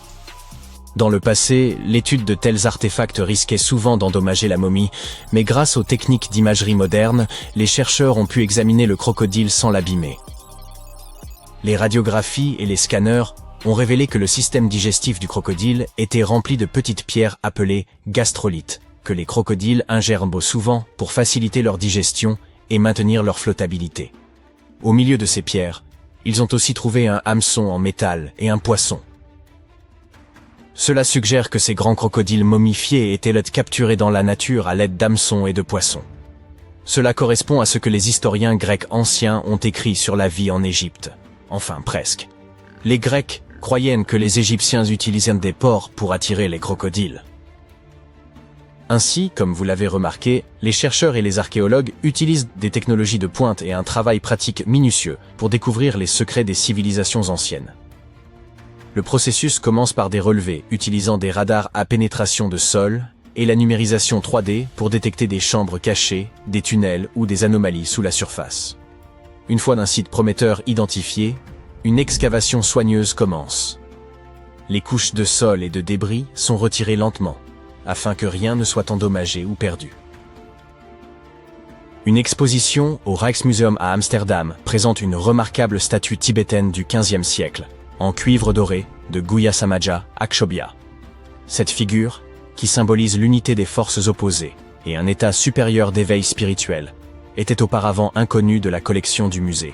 Dans le passé, l'étude de tels artefacts risquait souvent d'endommager la momie, mais grâce aux techniques d'imagerie moderne, les chercheurs ont pu examiner le crocodile sans l'abîmer. Les radiographies et les scanners ont révélé que le système digestif du crocodile était rempli de petites pierres appelées gastrolites, que les crocodiles ingèrent souvent pour faciliter leur digestion et maintenir leur flottabilité. Au milieu de ces pierres, ils ont aussi trouvé un hameçon en métal et un poisson. Cela suggère que ces grands crocodiles momifiés étaient capturés dans la nature à l'aide d'hameçons et de poissons. Cela correspond à ce que les historiens grecs anciens ont écrit sur la vie en Égypte. Enfin, presque. Les Grecs croyaient que les Égyptiens utilisaient des porcs pour attirer les crocodiles. Ainsi, comme vous l'avez remarqué, les chercheurs et les archéologues utilisent des technologies de pointe et un travail pratique minutieux pour découvrir les secrets des civilisations anciennes. Le processus commence par des relevés utilisant des radars à pénétration de sol et la numérisation 3D pour détecter des chambres cachées, des tunnels ou des anomalies sous la surface. Une fois un site prometteur identifié, une excavation soigneuse commence. Les couches de sol et de débris sont retirées lentement, afin que rien ne soit endommagé ou perdu. Une exposition au Rijksmuseum à Amsterdam présente une remarquable statue tibétaine du XVe siècle, en cuivre doré, de Guya Samaja Akshobhya. Cette figure, qui symbolise l'unité des forces opposées et un état supérieur d'éveil spirituel, était auparavant inconnue de la collection du musée.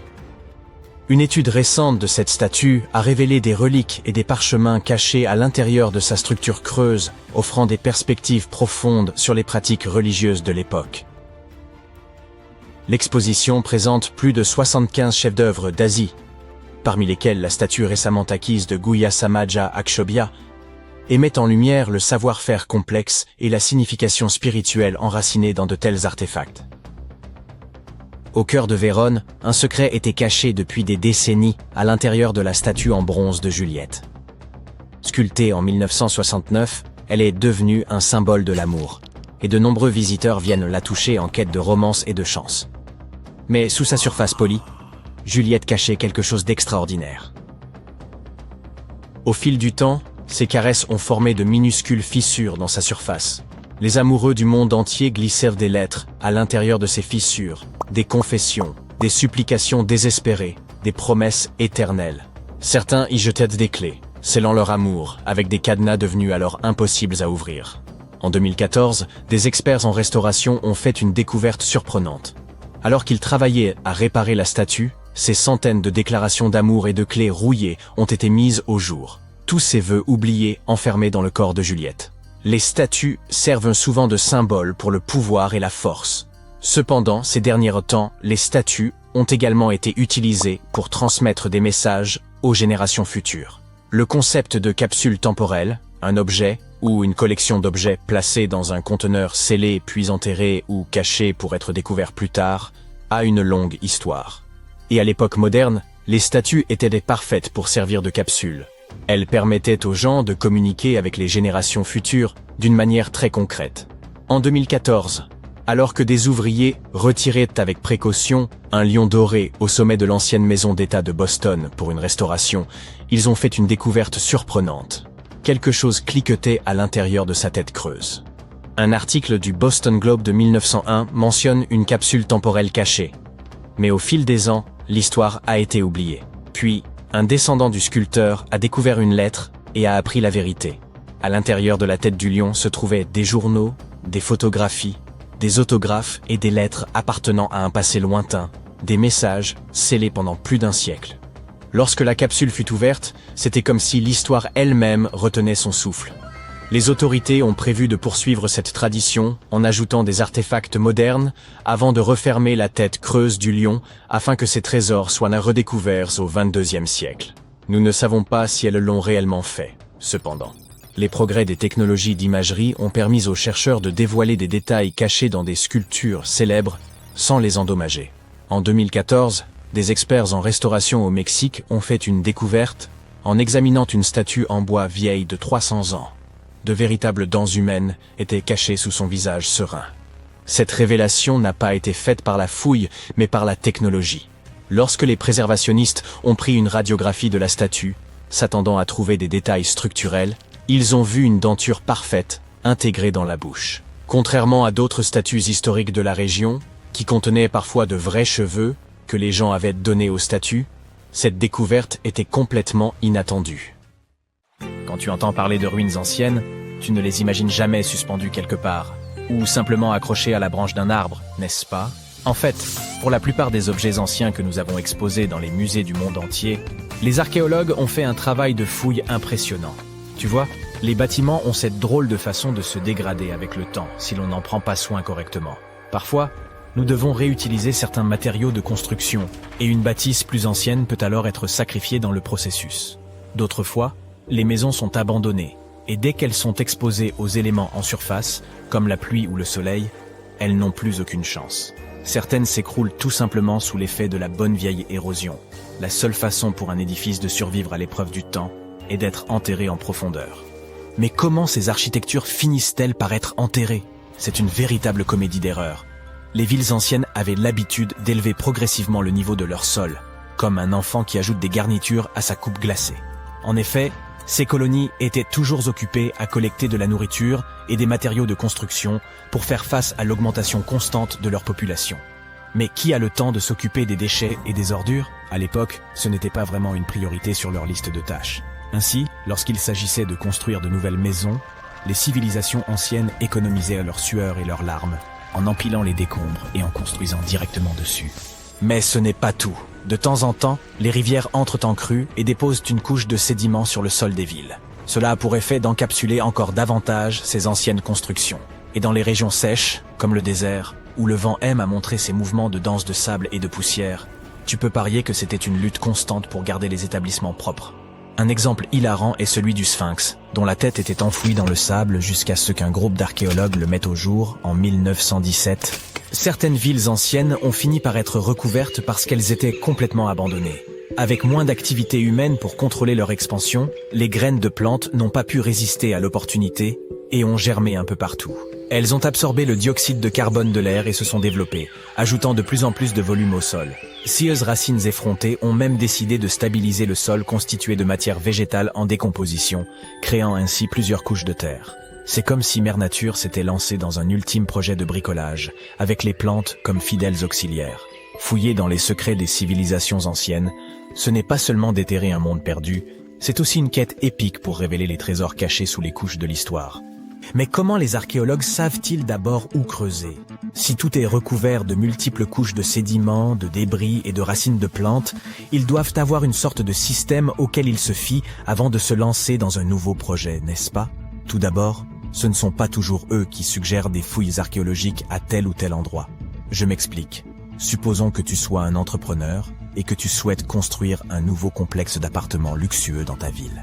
Une étude récente de cette statue a révélé des reliques et des parchemins cachés à l'intérieur de sa structure creuse, offrant des perspectives profondes sur les pratiques religieuses de l'époque. L'exposition présente plus de 75 chefs-d'œuvre d'Asie, parmi lesquels la statue récemment acquise de Guya Samaja Akshobhya, et met en lumière le savoir-faire complexe et la signification spirituelle enracinée dans de tels artefacts. Au cœur de Vérone, un secret était caché depuis des décennies à l'intérieur de la statue en bronze de Juliette. Sculptée en 1969, elle est devenue un symbole de l'amour, et de nombreux visiteurs viennent la toucher en quête de romance et de chance. Mais sous sa surface polie, Juliette cachait quelque chose d'extraordinaire. Au fil du temps, ses caresses ont formé de minuscules fissures dans sa surface. Les amoureux du monde entier glissèrent des lettres à l'intérieur de ces fissures, des confessions, des supplications désespérées, des promesses éternelles. Certains y jetaient des clés, scellant leur amour, avec des cadenas devenus alors impossibles à ouvrir. En 2014, des experts en restauration ont fait une découverte surprenante. Alors qu'ils travaillaient à réparer la statue, ces centaines de déclarations d'amour et de clés rouillées ont été mises au jour. Tous ces vœux oubliés enfermés dans le corps de Juliette. Les statues servent souvent de symbole pour le pouvoir et la force. Cependant, ces derniers temps, les statues ont également été utilisées pour transmettre des messages aux générations futures. Le concept de capsule temporelle, un objet ou une collection d'objets placés dans un conteneur scellé puis enterré ou caché pour être découvert plus tard, a une longue histoire. Et à l'époque moderne, les statues étaient parfaites pour servir de capsules. Elles permettaient aux gens de communiquer avec les générations futures d'une manière très concrète. En 2014, alors que des ouvriers retiraient avec précaution un lion doré au sommet de l'ancienne maison d'État de Boston pour une restauration, ils ont fait une découverte surprenante. Quelque chose cliquetait à l'intérieur de sa tête creuse. Un article du Boston Globe de 1901 mentionne une capsule temporelle cachée. Mais au fil des ans, l'histoire a été oubliée. Puis, un descendant du sculpteur a découvert une lettre et a appris la vérité. À l'intérieur de la tête du lion se trouvaient des journaux, des photographies, des autographes et des lettres appartenant à un passé lointain, des messages scellés pendant plus d'un siècle. Lorsque la capsule fut ouverte, c'était comme si l'histoire elle-même retenait son souffle. Les autorités ont prévu de poursuivre cette tradition en ajoutant des artefacts modernes avant de refermer la tête creuse du lion afin que ses trésors soient redécouverts au XXIe siècle. Nous ne savons pas si elles l'ont réellement fait, cependant. Les progrès des technologies d'imagerie ont permis aux chercheurs de dévoiler des détails cachés dans des sculptures célèbres sans les endommager. En 2014, des experts en restauration au Mexique ont fait une découverte en examinant une statue en bois vieille de 300 ans. De véritables dents humaines étaient cachées sous son visage serein. Cette révélation n'a pas été faite par la fouille, mais par la technologie. Lorsque les préservationnistes ont pris une radiographie de la statue, s'attendant à trouver des détails structurels, ils ont vu une denture parfaite, intégrée dans la bouche. Contrairement à d'autres statues historiques de la région, qui contenaient parfois de vrais cheveux que les gens avaient donnés aux statues, cette découverte était complètement inattendue. Quand tu entends parler de ruines anciennes, tu ne les imagines jamais suspendues quelque part, ou simplement accrochées à la branche d'un arbre, n'est-ce pas? En fait, pour la plupart des objets anciens que nous avons exposés dans les musées du monde entier, les archéologues ont fait un travail de fouille impressionnant. Tu vois, les bâtiments ont cette drôle de façon de se dégrader avec le temps si l'on n'en prend pas soin correctement. Parfois, nous devons réutiliser certains matériaux de construction, et une bâtisse plus ancienne peut alors être sacrifiée dans le processus. D'autres fois, les maisons sont abandonnées, et dès qu'elles sont exposées aux éléments en surface, comme la pluie ou le soleil, elles n'ont plus aucune chance. Certaines s'écroulent tout simplement sous l'effet de la bonne vieille érosion. La seule façon pour un édifice de survivre à l'épreuve du temps est d'être enterré en profondeur. Mais comment ces architectures finissent-elles par être enterrées? C'est une véritable comédie d'erreurs. Les villes anciennes avaient l'habitude d'élever progressivement le niveau de leur sol, comme un enfant qui ajoute des garnitures à sa coupe glacée. En effet, ces colonies étaient toujours occupées à collecter de la nourriture et des matériaux de construction pour faire face à l'augmentation constante de leur population. Mais qui a le temps de s'occuper des déchets et des ordures? À l'époque, ce n'était pas vraiment une priorité sur leur liste de tâches. Ainsi, lorsqu'il s'agissait de construire de nouvelles maisons, les civilisations anciennes économisaient leur sueur et leurs larmes, en empilant les décombres et en construisant directement dessus. Mais ce n'est pas tout. De temps en temps, les rivières entrent en crue et déposent une couche de sédiments sur le sol des villes. Cela a pour effet d'encapsuler encore davantage ces anciennes constructions. Et dans les régions sèches, comme le désert, où le vent aime à montrer ses mouvements de danse de sable et de poussière, tu peux parier que c'était une lutte constante pour garder les établissements propres. Un exemple hilarant est celui du Sphinx, dont la tête était enfouie dans le sable jusqu'à ce qu'un groupe d'archéologues le mette au jour en 1917. Certaines villes anciennes ont fini par être recouvertes parce qu'elles étaient complètement abandonnées. Avec moins d'activité humaine pour contrôler leur expansion, les graines de plantes n'ont pas pu résister à l'opportunité et ont germé un peu partout. Elles ont absorbé le dioxyde de carbone de l'air et se sont développées, ajoutant de plus en plus de volume au sol. Scieuses racines effrontées ont même décidé de stabiliser le sol constitué de matière végétale en décomposition, créant ainsi plusieurs couches de terre. C'est comme si Mère Nature s'était lancée dans un ultime projet de bricolage, avec les plantes comme fidèles auxiliaires. Fouiller dans les secrets des civilisations anciennes, ce n'est pas seulement déterrer un monde perdu, c'est aussi une quête épique pour révéler les trésors cachés sous les couches de l'histoire. Mais comment les archéologues savent-ils d'abord où creuser? Si tout est recouvert de multiples couches de sédiments, de débris et de racines de plantes, ils doivent avoir une sorte de système auquel ils se fient avant de se lancer dans un nouveau projet, n'est-ce pas? Tout d'abord, ce ne sont pas toujours eux qui suggèrent des fouilles archéologiques à tel ou tel endroit. Je m'explique. Supposons que tu sois un entrepreneur et que tu souhaites construire un nouveau complexe d'appartements luxueux dans ta ville.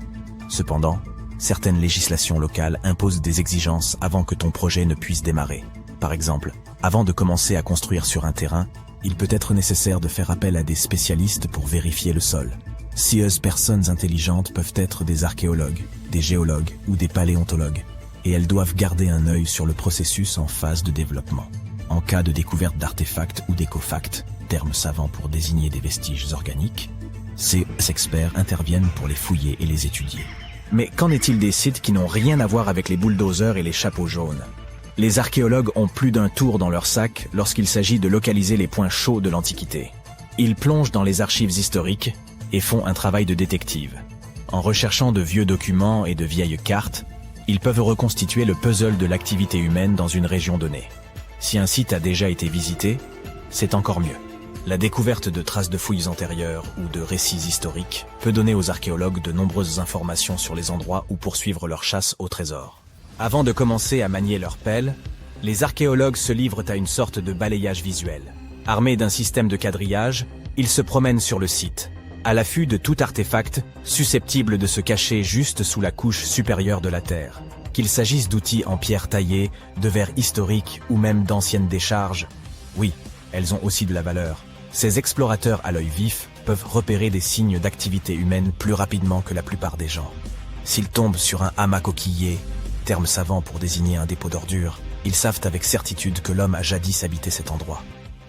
Cependant, Certaines législations locales imposent des exigences avant que ton projet ne puisse démarrer. Par exemple, avant de commencer à construire sur un terrain, il peut être nécessaire de faire appel à des spécialistes pour vérifier le sol. Ces personnes intelligentes peuvent être des archéologues, des géologues ou des paléontologues, et elles doivent garder un œil sur le processus en phase de développement. En cas de découverte d'artefacts ou d'écofacts, termes savants pour désigner des vestiges organiques, ces experts interviennent pour les fouiller et les étudier. Mais qu'en est-il des sites qui n'ont rien à voir avec les bulldozers et les chapeaux jaunes? Les archéologues ont plus d'un tour dans leur sac lorsqu'il s'agit de localiser les points chauds de l'Antiquité. Ils plongent dans les archives historiques et font un travail de détective. En recherchant de vieux documents et de vieilles cartes, ils peuvent reconstituer le puzzle de l'activité humaine dans une région donnée. Si un site a déjà été visité, c'est encore mieux. La découverte de traces de fouilles antérieures ou de récits historiques peut donner aux archéologues de nombreuses informations sur les endroits où poursuivre leur chasse au trésor. Avant de commencer à manier leur pelle, les archéologues se livrent à une sorte de balayage visuel. Armés d'un système de quadrillage, ils se promènent sur le site, à l'affût de tout artefact susceptible de se cacher juste sous la couche supérieure de la terre. Qu'il s'agisse d'outils en pierre taillée, de verres historiques ou même d'anciennes décharges, oui, elles ont aussi de la valeur. Ces explorateurs à l'œil vif peuvent repérer des signes d'activité humaine plus rapidement que la plupart des gens. S'ils tombent sur un hamac coquillé, terme savant pour désigner un dépôt d'ordures, ils savent avec certitude que l'homme a jadis habité cet endroit.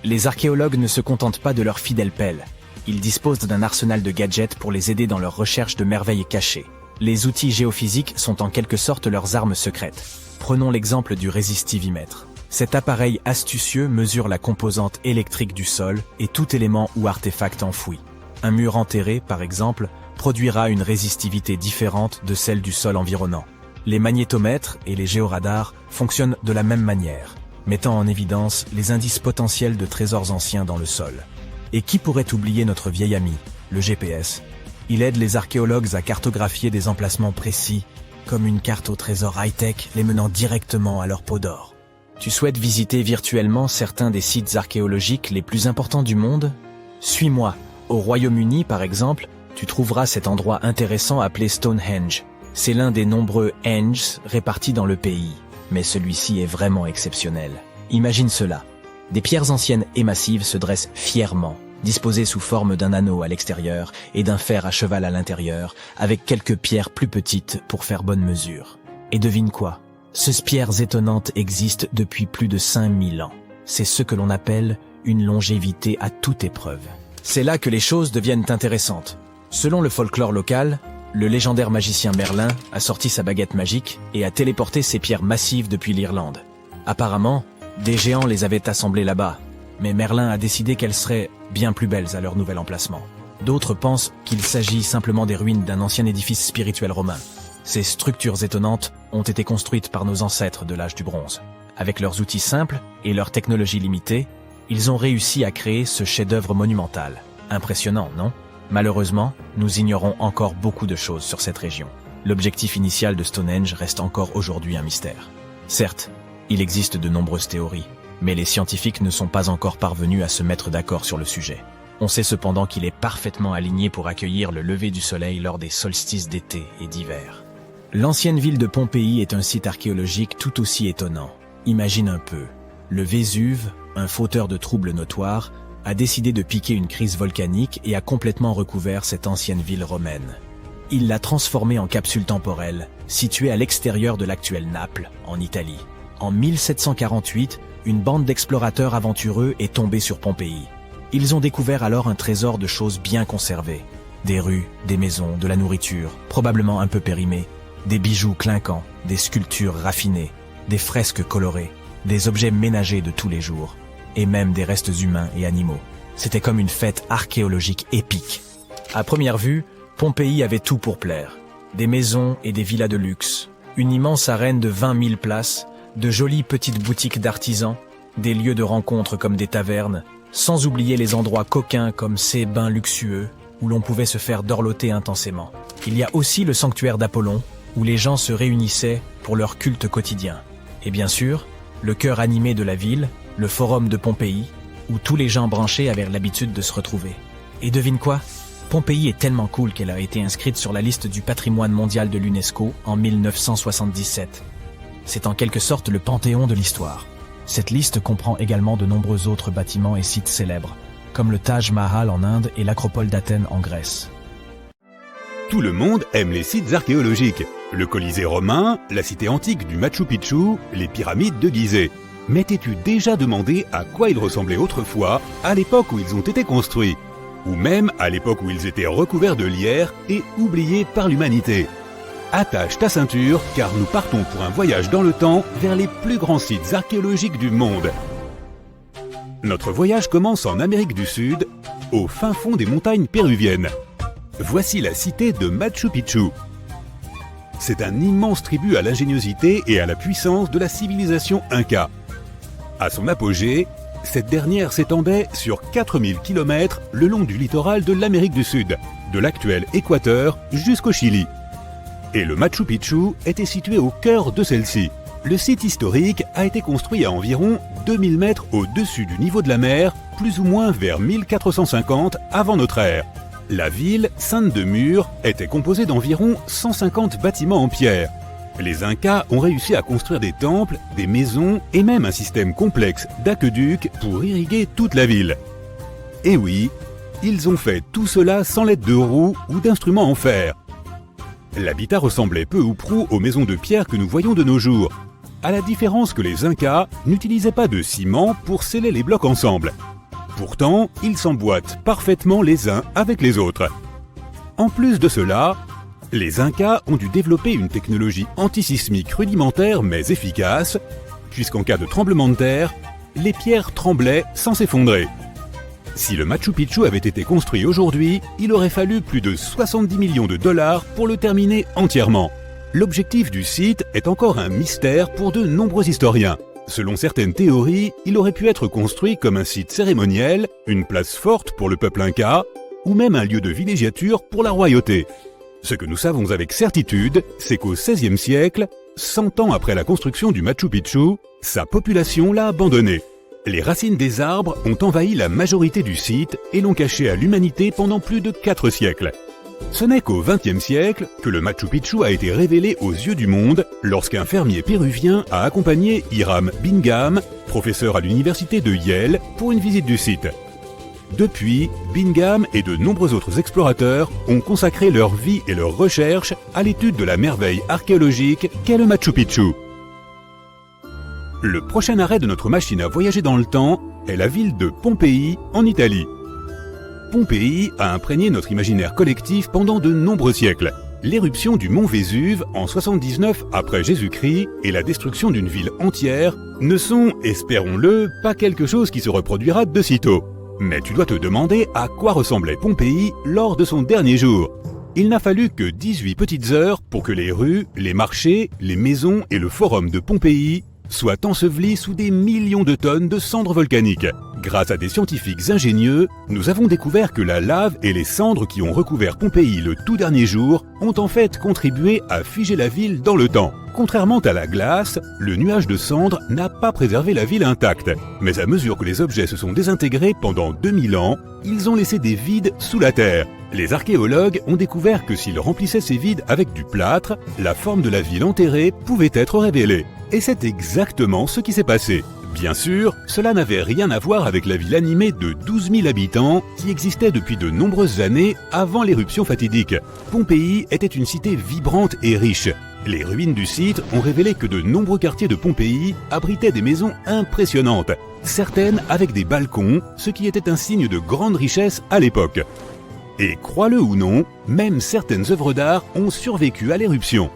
Les archéologues ne se contentent pas de leur fidèle pelle. Ils disposent d'un arsenal de gadgets pour les aider dans leur recherche de merveilles cachées. Les outils géophysiques sont en quelque sorte leurs armes secrètes. Prenons l'exemple du résistivimètre. Cet appareil astucieux mesure la composante électrique du sol et tout élément ou artefact enfoui. Un mur enterré, par exemple, produira une résistivité différente de celle du sol environnant. Les magnétomètres et les géoradars fonctionnent de la même manière, mettant en évidence les indices potentiels de trésors anciens dans le sol. Et qui pourrait oublier notre vieil ami, le GPS? Il aide les archéologues à cartographier des emplacements précis, comme une carte au trésor high-tech les menant directement à leur peau d'or. Tu souhaites visiter virtuellement certains des sites archéologiques les plus importants du monde? Suis-moi. Au Royaume-Uni, par exemple, tu trouveras cet endroit intéressant appelé Stonehenge. C'est l'un des nombreux Henges répartis dans le pays, mais celui-ci est vraiment exceptionnel. Imagine cela. Des pierres anciennes et massives se dressent fièrement, disposées sous forme d'un anneau à l'extérieur et d'un fer à cheval à l'intérieur, avec quelques pierres plus petites pour faire bonne mesure. Et devine quoi? Ces pierres étonnantes existent depuis plus de 5000 ans. C'est ce que l'on appelle une longévité à toute épreuve. C'est là que les choses deviennent intéressantes. Selon le folklore local, le légendaire magicien Merlin a sorti sa baguette magique et a téléporté ces pierres massives depuis l'Irlande. Apparemment, des géants les avaient assemblées là-bas, mais Merlin a décidé qu'elles seraient bien plus belles à leur nouvel emplacement. D'autres pensent qu'il s'agit simplement des ruines d'un ancien édifice spirituel romain. Ces structures étonnantes ont été construites par nos ancêtres de l'âge du bronze. Avec leurs outils simples et leur technologie limitée, ils ont réussi à créer ce chef-d'œuvre monumental. Impressionnant, non? Malheureusement, nous ignorons encore beaucoup de choses sur cette région. L'objectif initial de Stonehenge reste encore aujourd'hui un mystère. Certes, il existe de nombreuses théories, mais les scientifiques ne sont pas encore parvenus à se mettre d'accord sur le sujet. On sait cependant qu'il est parfaitement aligné pour accueillir le lever du soleil lors des solstices d'été et d'hiver. L'ancienne ville de Pompéi est un site archéologique tout aussi étonnant. Imagine un peu, le Vésuve, un fauteur de troubles notoires, a décidé de piquer une crise volcanique et a complètement recouvert cette ancienne ville romaine. Il l'a transformée en capsule temporelle, située à l'extérieur de l'actuelle Naples, en Italie. En 1748, une bande d'explorateurs aventureux est tombée sur Pompéi. Ils ont découvert alors un trésor de choses bien conservées. Des rues, des maisons, de la nourriture, probablement un peu périmée, des bijoux clinquants, des sculptures raffinées, des fresques colorées, des objets ménagers de tous les jours, et même des restes humains et animaux. C'était comme une fête archéologique épique. À première vue, Pompéi avait tout pour plaire. Des maisons et des villas de luxe, une immense arène de 20 000 places, de jolies petites boutiques d'artisans, des lieux de rencontre comme des tavernes, sans oublier les endroits coquins comme ces bains luxueux, où l'on pouvait se faire dorloter intensément. Il y a aussi le sanctuaire d'Apollon, où les gens se réunissaient pour leur culte quotidien. Et bien sûr, le cœur animé de la ville, le forum de Pompéi, où tous les gens branchés avaient l'habitude de se retrouver. Et devine quoi? Pompéi est tellement cool qu'elle a été inscrite sur la liste du patrimoine mondial de l'UNESCO en 1977. C'est en quelque sorte le panthéon de l'histoire. Cette liste comprend également de nombreux autres bâtiments et sites célèbres, comme le Taj Mahal en Inde et l'Acropole d'Athènes en Grèce. Tout le monde aime les sites archéologiques. Le Colisée romain, la cité antique du Machu Picchu, les pyramides de Gizeh. Mais t'es-tu déjà demandé à quoi ils ressemblaient autrefois, à l'époque où ils ont été construits? Ou même à l'époque où ils étaient recouverts de lierre et oubliés par l'humanité? Attache ta ceinture, car nous partons pour un voyage dans le temps vers les plus grands sites archéologiques du monde. Notre voyage commence en Amérique du Sud, au fin fond des montagnes péruviennes. Voici la cité de Machu Picchu. C'est un immense tribut à l'ingéniosité et à la puissance de la civilisation Inca. À son apogée, cette dernière s'étendait sur 4000 km le long du littoral de l'Amérique du Sud, de l'actuel Équateur jusqu'au Chili. Et le Machu Picchu était situé au cœur de celle-ci. Le site historique a été construit à environ 2000 mètres au-dessus du niveau de la mer, plus ou moins vers 1450 avant notre ère. La ville, ceinte de murs, était composée d'environ 150 bâtiments en pierre. Les Incas ont réussi à construire des temples, des maisons et même un système complexe d'aqueducs pour irriguer toute la ville. Et oui, ils ont fait tout cela sans l'aide de roues ou d'instruments en fer. L'habitat ressemblait peu ou prou aux maisons de pierre que nous voyons de nos jours, à la différence que les Incas n'utilisaient pas de ciment pour sceller les blocs ensemble. Pourtant, ils s'emboîtent parfaitement les uns avec les autres. En plus de cela, les Incas ont dû développer une technologie antisismique rudimentaire mais efficace, puisqu'en cas de tremblement de terre, les pierres tremblaient sans s'effondrer. Si le Machu Picchu avait été construit aujourd'hui, il aurait fallu plus de 70 millions de dollars pour le terminer entièrement. L'objectif du site est encore un mystère pour de nombreux historiens. Selon certaines théories, il aurait pu être construit comme un site cérémoniel, une place forte pour le peuple inca, ou même un lieu de villégiature pour la royauté. Ce que nous savons avec certitude, c'est qu'au XVIe siècle, 100 ans après la construction du Machu Picchu, sa population l'a abandonné. Les racines des arbres ont envahi la majorité du site et l'ont caché à l'humanité pendant plus de 4 siècles. Ce n'est qu'au XXe siècle que le Machu Picchu a été révélé aux yeux du monde lorsqu'un fermier péruvien a accompagné Hiram Bingham, professeur à l'université de Yale, pour une visite du site. Depuis, Bingham et de nombreux autres explorateurs ont consacré leur vie et leurs recherches à l'étude de la merveille archéologique qu'est le Machu Picchu. Le prochain arrêt de notre machine à voyager dans le temps est la ville de Pompéi, en Italie. Pompéi a imprégné notre imaginaire collectif pendant de nombreux siècles. L'éruption du mont Vésuve en 79 après Jésus-Christ et la destruction d'une ville entière ne sont, espérons-le, pas quelque chose qui se reproduira de sitôt. Mais tu dois te demander à quoi ressemblait Pompéi lors de son dernier jour. Il n'a fallu que 18 petites heures pour que les rues, les marchés, les maisons et le forum de Pompéi soient ensevelis sous des millions de tonnes de cendres volcaniques. Grâce à des scientifiques ingénieux, nous avons découvert que la lave et les cendres qui ont recouvert Pompéi le tout dernier jour ont en fait contribué à figer la ville dans le temps. Contrairement à la glace, le nuage de cendres n'a pas préservé la ville intacte. Mais à mesure que les objets se sont désintégrés pendant 2000 ans, ils ont laissé des vides sous la terre. Les archéologues ont découvert que s'ils remplissaient ces vides avec du plâtre, la forme de la ville enterrée pouvait être révélée. Et c'est exactement ce qui s'est passé. Bien sûr, cela n'avait rien à voir avec la ville animée de 12 000 habitants qui existait depuis de nombreuses années avant l'éruption fatidique. Pompéi était une cité vibrante et riche. Les ruines du site ont révélé que de nombreux quartiers de Pompéi abritaient des maisons impressionnantes, certaines avec des balcons, ce qui était un signe de grande richesse à l'époque. Et crois-le ou non, même certaines œuvres d'art ont survécu à l'éruption.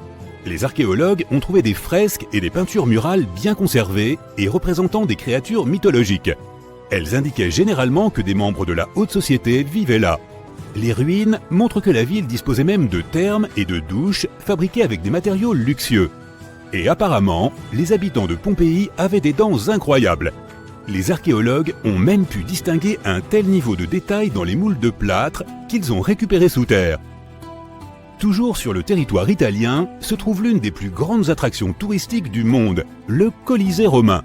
Les archéologues ont trouvé des fresques et des peintures murales bien conservées et représentant des créatures mythologiques. Elles indiquaient généralement que des membres de la haute société vivaient là. Les ruines montrent que la ville disposait même de thermes et de douches fabriquées avec des matériaux luxueux. Et apparemment, les habitants de Pompéi avaient des dents incroyables. Les archéologues ont même pu distinguer un tel niveau de détail dans les moules de plâtre qu'ils ont récupérés sous terre. Toujours sur le territoire italien se trouve l'une des plus grandes attractions touristiques du monde, le Colisée romain.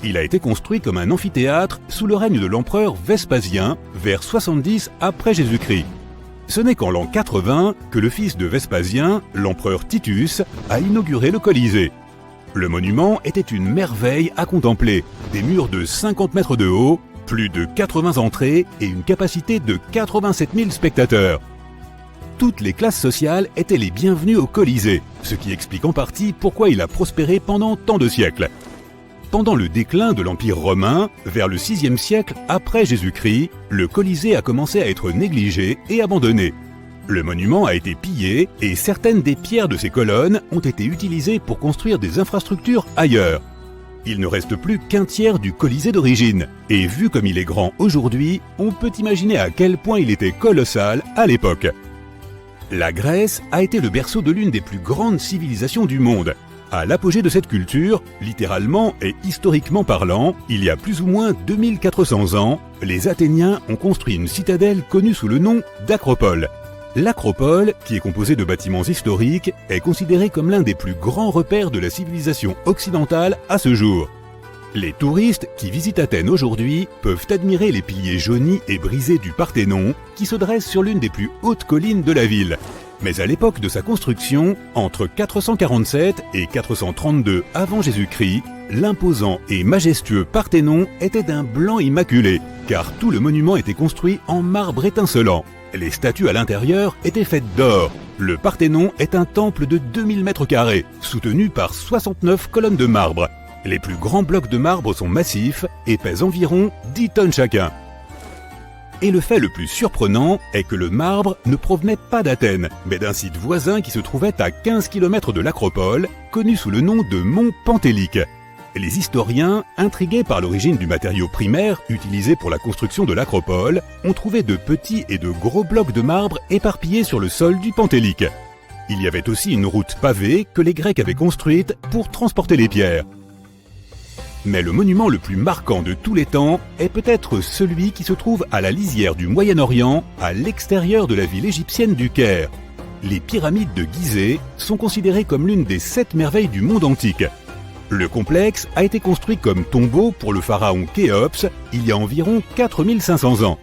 Il a été construit comme un amphithéâtre sous le règne de l'empereur Vespasien vers 70 après Jésus-Christ. Ce n'est qu'en l'an 80 que le fils de Vespasien, l'empereur Titus, a inauguré le Colisée. Le monument était une merveille à contempler. Des murs de 50 mètres de haut, plus de 80 entrées et une capacité de 87 000 spectateurs. Toutes les classes sociales étaient les bienvenues au Colisée, ce qui explique en partie pourquoi il a prospéré pendant tant de siècles. Pendant le déclin de l'Empire romain, vers le VIe siècle après Jésus-Christ, le Colisée a commencé à être négligé et abandonné. Le monument a été pillé et certaines des pierres de ses colonnes ont été utilisées pour construire des infrastructures ailleurs. Il ne reste plus qu'un tiers du Colisée d'origine, et vu comme il est grand aujourd'hui, on peut imaginer à quel point il était colossal à l'époque. La Grèce a été le berceau de l'une des plus grandes civilisations du monde. À l'apogée de cette culture, littéralement et historiquement parlant, il y a plus ou moins 2400 ans, les Athéniens ont construit une citadelle connue sous le nom d'Acropole. L'Acropole, qui est composée de bâtiments historiques, est considérée comme l'un des plus grands repères de la civilisation occidentale à ce jour. Les touristes qui visitent Athènes aujourd'hui peuvent admirer les piliers jaunis et brisés du Parthénon qui se dressent sur l'une des plus hautes collines de la ville. Mais à l'époque de sa construction, entre 447 et 432 avant Jésus-Christ, l'imposant et majestueux Parthénon était d'un blanc immaculé, car tout le monument était construit en marbre étincelant. Les statues à l'intérieur étaient faites d'or. Le Parthénon est un temple de 2000 mètres carrés, soutenu par 69 colonnes de marbre. Les plus grands blocs de marbre sont massifs et pèsent environ 10 tonnes chacun. Et le fait le plus surprenant est que le marbre ne provenait pas d'Athènes, mais d'un site voisin qui se trouvait à 15 km de l'Acropole, connu sous le nom de Mont Pentélique. Les historiens, intrigués par l'origine du matériau primaire utilisé pour la construction de l'Acropole, ont trouvé de petits et de gros blocs de marbre éparpillés sur le sol du Pentélique. Il y avait aussi une route pavée que les Grecs avaient construite pour transporter les pierres. Mais le monument le plus marquant de tous les temps est peut-être celui qui se trouve à la lisière du Moyen-Orient, à l'extérieur de la ville égyptienne du Caire. Les pyramides de Gizeh sont considérées comme l'une des 7 merveilles du monde antique. Le complexe a été construit comme tombeau pour le pharaon Khéops il y a environ 4500 ans.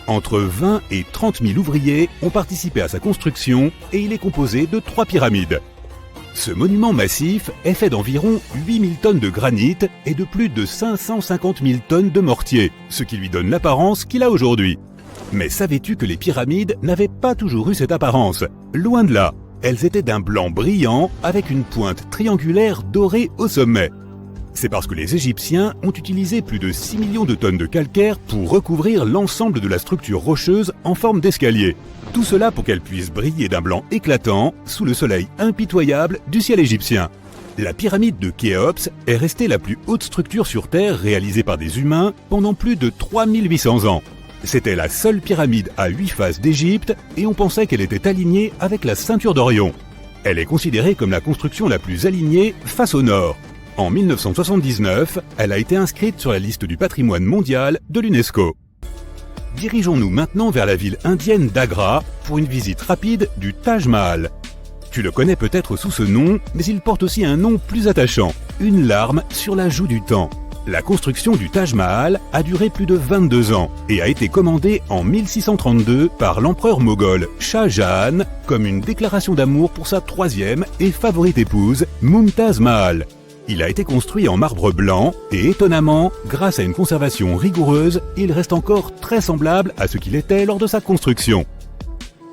Entre 20 et 30 000 ouvriers ont participé à sa construction et il est composé de 3 pyramides. Ce monument massif est fait d'environ 8000 tonnes de granit et de plus de 550 000 tonnes de mortier, ce qui lui donne l'apparence qu'il a aujourd'hui. Mais savais-tu que les pyramides n'avaient pas toujours eu cette apparence? Loin de là, elles étaient d'un blanc brillant avec une pointe triangulaire dorée au sommet. C'est parce que les Égyptiens ont utilisé plus de 6 millions de tonnes de calcaire pour recouvrir l'ensemble de la structure rocheuse en forme d'escalier. Tout cela pour qu'elle puisse briller d'un blanc éclatant sous le soleil impitoyable du ciel égyptien. La pyramide de Khéops est restée la plus haute structure sur Terre réalisée par des humains pendant plus de 3800 ans. C'était la seule pyramide à 8 faces d'Égypte et on pensait qu'elle était alignée avec la ceinture d'Orion. Elle est considérée comme la construction la plus alignée face au nord. En 1979, elle a été inscrite sur la liste du patrimoine mondial de l'UNESCO. Dirigeons-nous maintenant vers la ville indienne d'Agra pour une visite rapide du Taj Mahal. Tu le connais peut-être sous ce nom, mais il porte aussi un nom plus attachant, une larme sur la joue du temps. La construction du Taj Mahal a duré plus de 22 ans et a été commandée en 1632 par l'empereur moghol Shah Jahan comme une déclaration d'amour pour sa 3e et favorite épouse, Mumtaz Mahal. Il a été construit en marbre blanc et étonnamment, grâce à une conservation rigoureuse, il reste encore très semblable à ce qu'il était lors de sa construction.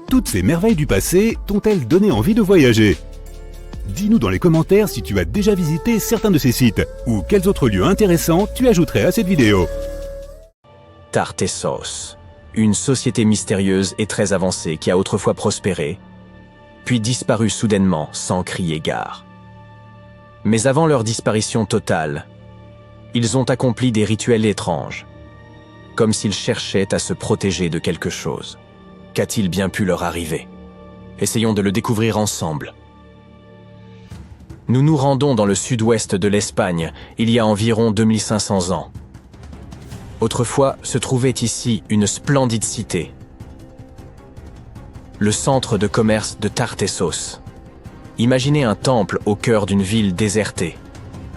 Toutes ces merveilles du passé t'ont-elles donné envie de voyager? Dis-nous dans les commentaires si tu as déjà visité certains de ces sites ou quels autres lieux intéressants tu ajouterais à cette vidéo. Tartessos, une société mystérieuse et très avancée qui a autrefois prospéré, puis disparu soudainement sans crier gare. Mais avant leur disparition totale, ils ont accompli des rituels étranges, comme s'ils cherchaient à se protéger de quelque chose. Qu'a-t-il bien pu leur arriver? Essayons de le découvrir ensemble. Nous nous rendons dans le sud-ouest de l'Espagne, il y a environ 2500 ans. Autrefois se trouvait ici une splendide cité, le centre de commerce de Tartessos. Imaginez un temple au cœur d'une ville désertée,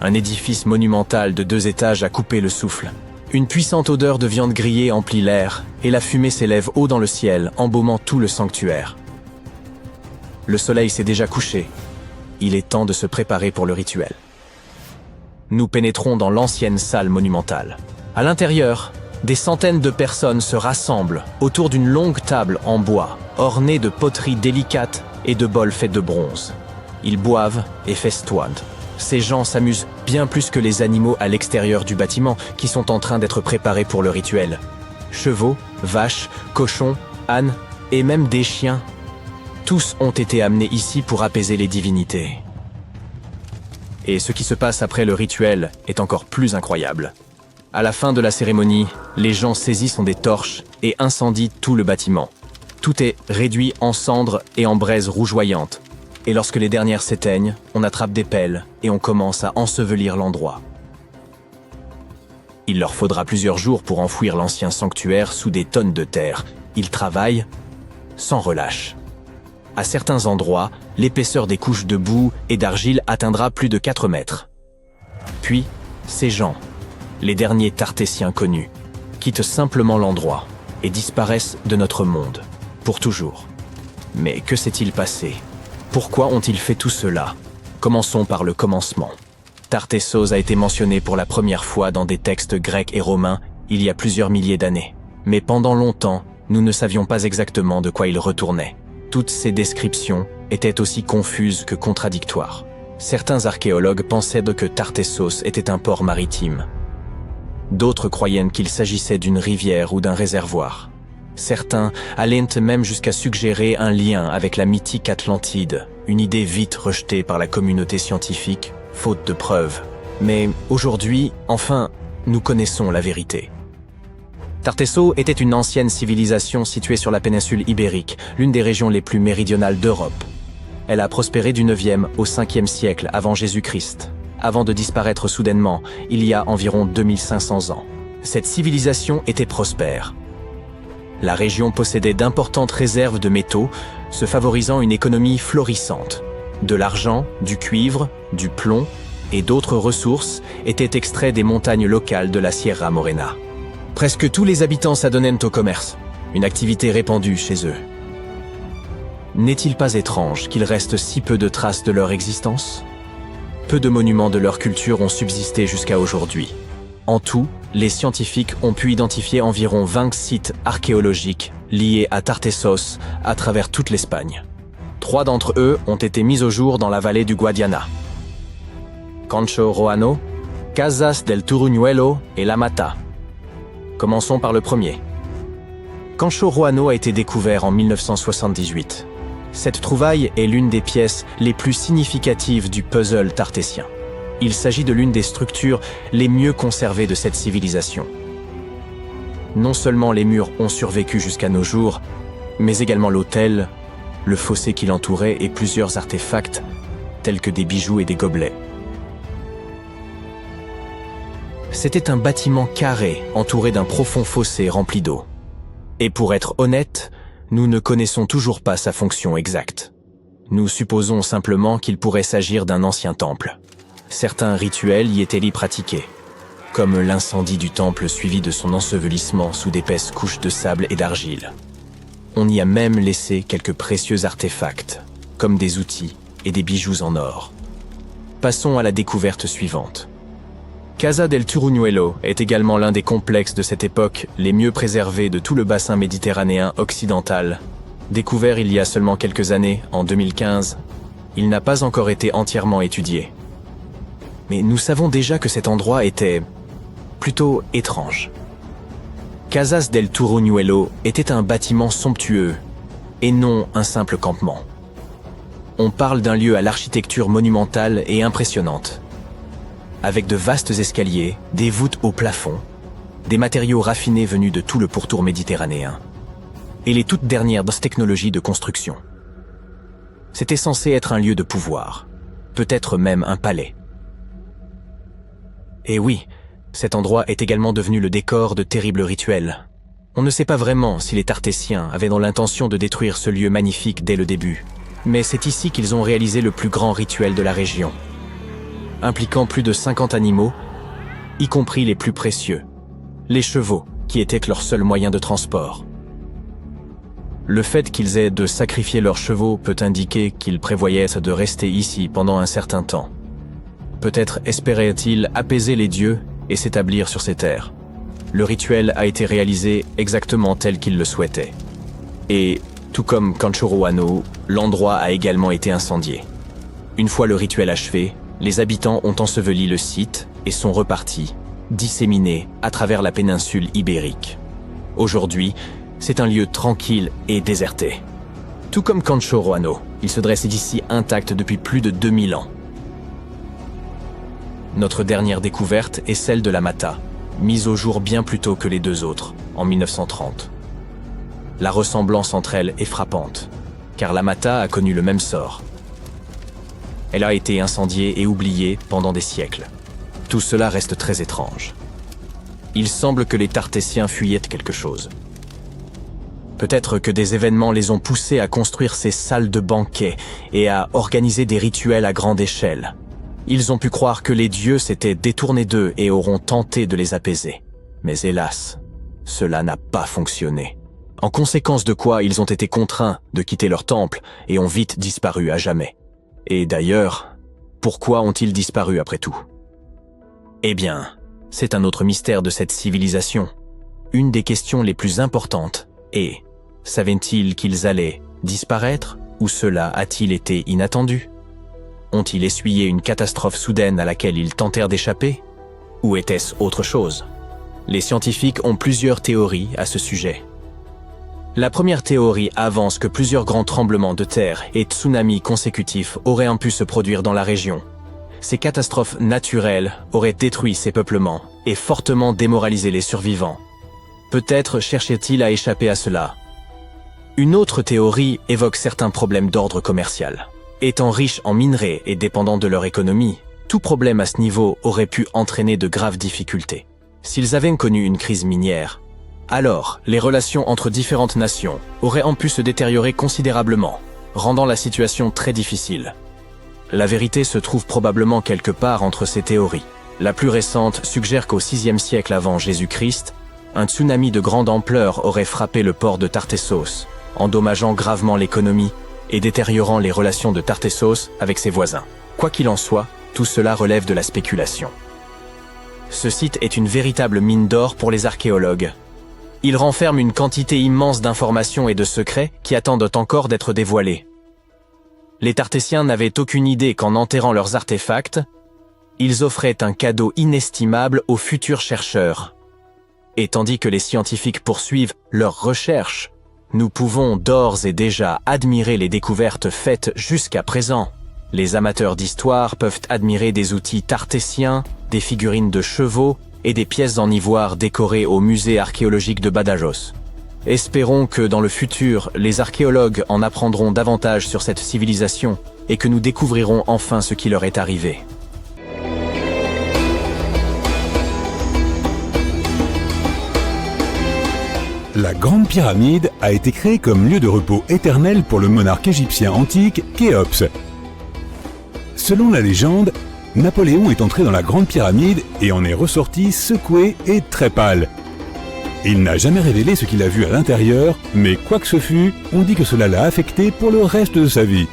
un édifice monumental de 2 étages à couper le souffle, Une puissante odeur de viande grillée emplit l'air, et la fumée s'élève haut dans le ciel, embaumant tout le sanctuaire. Le soleil s'est déjà couché. Il est temps de se préparer pour le rituel. Nous pénétrons dans l'ancienne salle monumentale. À l'intérieur, des centaines de personnes se rassemblent autour d'une longue table en bois, ornée de poteries délicates et de bols faits de bronze. Ils boivent et festoient. Ces gens s'amusent bien plus que les animaux à l'extérieur du bâtiment qui sont en train d'être préparés pour le rituel. Chevaux, vaches, cochons, ânes et même des chiens. Tous ont été amenés ici pour apaiser les divinités. Et ce qui se passe après le rituel est encore plus incroyable. À la fin de la cérémonie, les gens saisissent des torches et incendient tout le bâtiment. Tout est réduit en cendres et en braises rougeoyantes. Et lorsque les dernières s'éteignent, on attrape des pelles et on commence à ensevelir l'endroit. Il leur faudra plusieurs jours pour enfouir l'ancien sanctuaire sous des tonnes de terre. Ils travaillent sans relâche. À certains endroits, l'épaisseur des couches de boue et d'argile atteindra plus de 4 mètres. Puis, ces gens, les derniers Tartésiens connus, quittent simplement l'endroit et disparaissent de notre monde, pour toujours. Mais que s'est-il passé ? Pourquoi ont-ils fait tout cela ? Commençons par le commencement. Tartessos a été mentionné pour la première fois dans des textes grecs et romains il y a plusieurs milliers d'années. Mais pendant longtemps, nous ne savions pas exactement de quoi il retournait. Toutes ces descriptions étaient aussi confuses que contradictoires. Certains archéologues pensaient que Tartessos était un port maritime. D'autres croyaient qu'il s'agissait d'une rivière ou d'un réservoir. Certains allaient même jusqu'à suggérer un lien avec la mythique Atlantide, une idée vite rejetée par la communauté scientifique, faute de preuves. Mais aujourd'hui, enfin, nous connaissons la vérité. Tartessos était une ancienne civilisation située sur la péninsule ibérique, l'une des régions les plus méridionales d'Europe. Elle a prospéré du 9e au 5e siècle avant Jésus-Christ, avant de disparaître soudainement, il y a environ 2500 ans. Cette civilisation était prospère. La région possédait d'importantes réserves de métaux, se favorisant une économie florissante. De l'argent, du cuivre, du plomb et d'autres ressources étaient extraits des montagnes locales de la Sierra Morena. Presque tous les habitants s'adonnaient au commerce, une activité répandue chez eux. N'est-il pas étrange qu'il reste si peu de traces de leur existence ? Peu de monuments de leur culture ont subsisté jusqu'à aujourd'hui. En tout, les scientifiques ont pu identifier environ 20 sites archéologiques liés à Tartessos à travers toute l'Espagne. 3 d'entre eux ont été mis au jour dans la vallée du Guadiana. Cancho Roano, Casas del Turuñuelo et La Mata. Commençons par le premier. Cancho Roano a été découvert en 1978. Cette trouvaille est l'une des pièces les plus significatives du puzzle tartésien. Il s'agit de l'une des structures les mieux conservées de cette civilisation. Non seulement les murs ont survécu jusqu'à nos jours, mais également l'autel, le fossé qui l'entourait et plusieurs artefacts, tels que des bijoux et des gobelets. C'était un bâtiment carré entouré d'un profond fossé rempli d'eau. Et pour être honnête, nous ne connaissons toujours pas sa fonction exacte. Nous supposons simplement qu'il pourrait s'agir d'un ancien temple. Certains rituels y étaient pratiqués, comme l'incendie du temple suivi de son ensevelissement sous d'épaisses couches de sable et d'argile. On y a même laissé quelques précieux artefacts, comme des outils et des bijoux en or. Passons à la découverte suivante. Casa del Turuñuelo est également l'un des complexes de cette époque les mieux préservés de tout le bassin méditerranéen occidental. Découvert il y a seulement quelques années, en 2015, il n'a pas encore été entièrement étudié. Mais nous savons déjà que cet endroit était plutôt étrange. Casas del Turuñuelo était un bâtiment somptueux et non un simple campement. On parle d'un lieu à l'architecture monumentale et impressionnante, avec de vastes escaliers, des voûtes au plafond, des matériaux raffinés venus de tout le pourtour méditerranéen, et les toutes dernières technologies de construction. C'était censé être un lieu de pouvoir, peut-être même un palais. Et oui, cet endroit est également devenu le décor de terribles rituels. On ne sait pas vraiment si les Tartésiens avaient dans l'intention de détruire ce lieu magnifique dès le début, mais c'est ici qu'ils ont réalisé le plus grand rituel de la région, impliquant plus de 50 animaux, y compris les plus précieux, les chevaux, qui étaient leur seul moyen de transport. Le fait qu'ils aient de sacrifier leurs chevaux peut indiquer qu'ils prévoyaient de rester ici pendant un certain temps. Peut-être espéraient-ils apaiser les dieux et s'établir sur ces terres. Le rituel a été réalisé exactement tel qu'ils le souhaitaient. Et, tout comme Kanchoro Wano, l'endroit a également été incendié. Une fois le rituel achevé, les habitants ont enseveli le site et sont repartis, disséminés à travers la péninsule ibérique. Aujourd'hui, c'est un lieu tranquille et déserté. Tout comme Kanchoro Wano, il se dresse ici intact depuis plus de 2000 ans. Notre dernière découverte est celle de la Mata, mise au jour bien plus tôt que les deux autres, en 1930. La ressemblance entre elles est frappante, car la Mata a connu le même sort. Elle a été incendiée et oubliée pendant des siècles. Tout cela reste très étrange. Il semble que les Tartésiens fuyaient quelque chose. Peut-être que des événements les ont poussés à construire ces salles de banquet et à organiser des rituels à grande échelle. Ils ont pu croire que les dieux s'étaient détournés d'eux et auront tenté de les apaiser. Mais hélas, cela n'a pas fonctionné. En conséquence de quoi, ils ont été contraints de quitter leur temple et ont vite disparu à jamais. Et d'ailleurs, pourquoi ont-ils disparu après tout? Eh bien, c'est un autre mystère de cette civilisation. Une des questions les plus importantes est, savaient-ils qu'ils allaient disparaître ou cela a-t-il été inattendu? Ont-ils essuyé une catastrophe soudaine à laquelle ils tentèrent d'échapper? Ou était-ce autre chose? Les scientifiques ont plusieurs théories à ce sujet. La première théorie avance que plusieurs grands tremblements de terre et tsunamis consécutifs auraient pu se produire dans la région. Ces catastrophes naturelles auraient détruit ces peuplements et fortement démoralisé les survivants. Peut-être cherchaient-ils à échapper à cela. Une autre théorie évoque certains problèmes d'ordre commercial. Étant riches en minerais et dépendants de leur économie, tout problème à ce niveau aurait pu entraîner de graves difficultés. S'ils avaient connu une crise minière, alors les relations entre différentes nations auraient pu se détériorer considérablement, rendant la situation très difficile. La vérité se trouve probablement quelque part entre ces théories. La plus récente suggère qu'au VIe siècle avant Jésus-Christ, un tsunami de grande ampleur aurait frappé le port de Tartessos, endommageant gravement l'économie et détériorant les relations de Tartessos avec ses voisins. Quoi qu'il en soit, tout cela relève de la spéculation. Ce site est une véritable mine d'or pour les archéologues. Il renferme une quantité immense d'informations et de secrets qui attendent encore d'être dévoilés. Les Tartésiens n'avaient aucune idée qu'en enterrant leurs artefacts, ils offraient un cadeau inestimable aux futurs chercheurs. Et tandis que les scientifiques poursuivent leurs recherches, nous pouvons d'ores et déjà admirer les découvertes faites jusqu'à présent. Les amateurs d'histoire peuvent admirer des outils tartésiens, des figurines de chevaux et des pièces en ivoire décorées au musée archéologique de Badajoz. Espérons que dans le futur, les archéologues en apprendront davantage sur cette civilisation et que nous découvrirons enfin ce qui leur est arrivé. La Grande Pyramide a été créée comme lieu de repos éternel pour le monarque égyptien antique Khéops. Selon la légende, Napoléon est entré dans la Grande Pyramide et en est ressorti secoué et très pâle. Il n'a jamais révélé ce qu'il a vu à l'intérieur, mais quoi que ce fût, on dit que cela l'a affecté pour le reste de sa vie.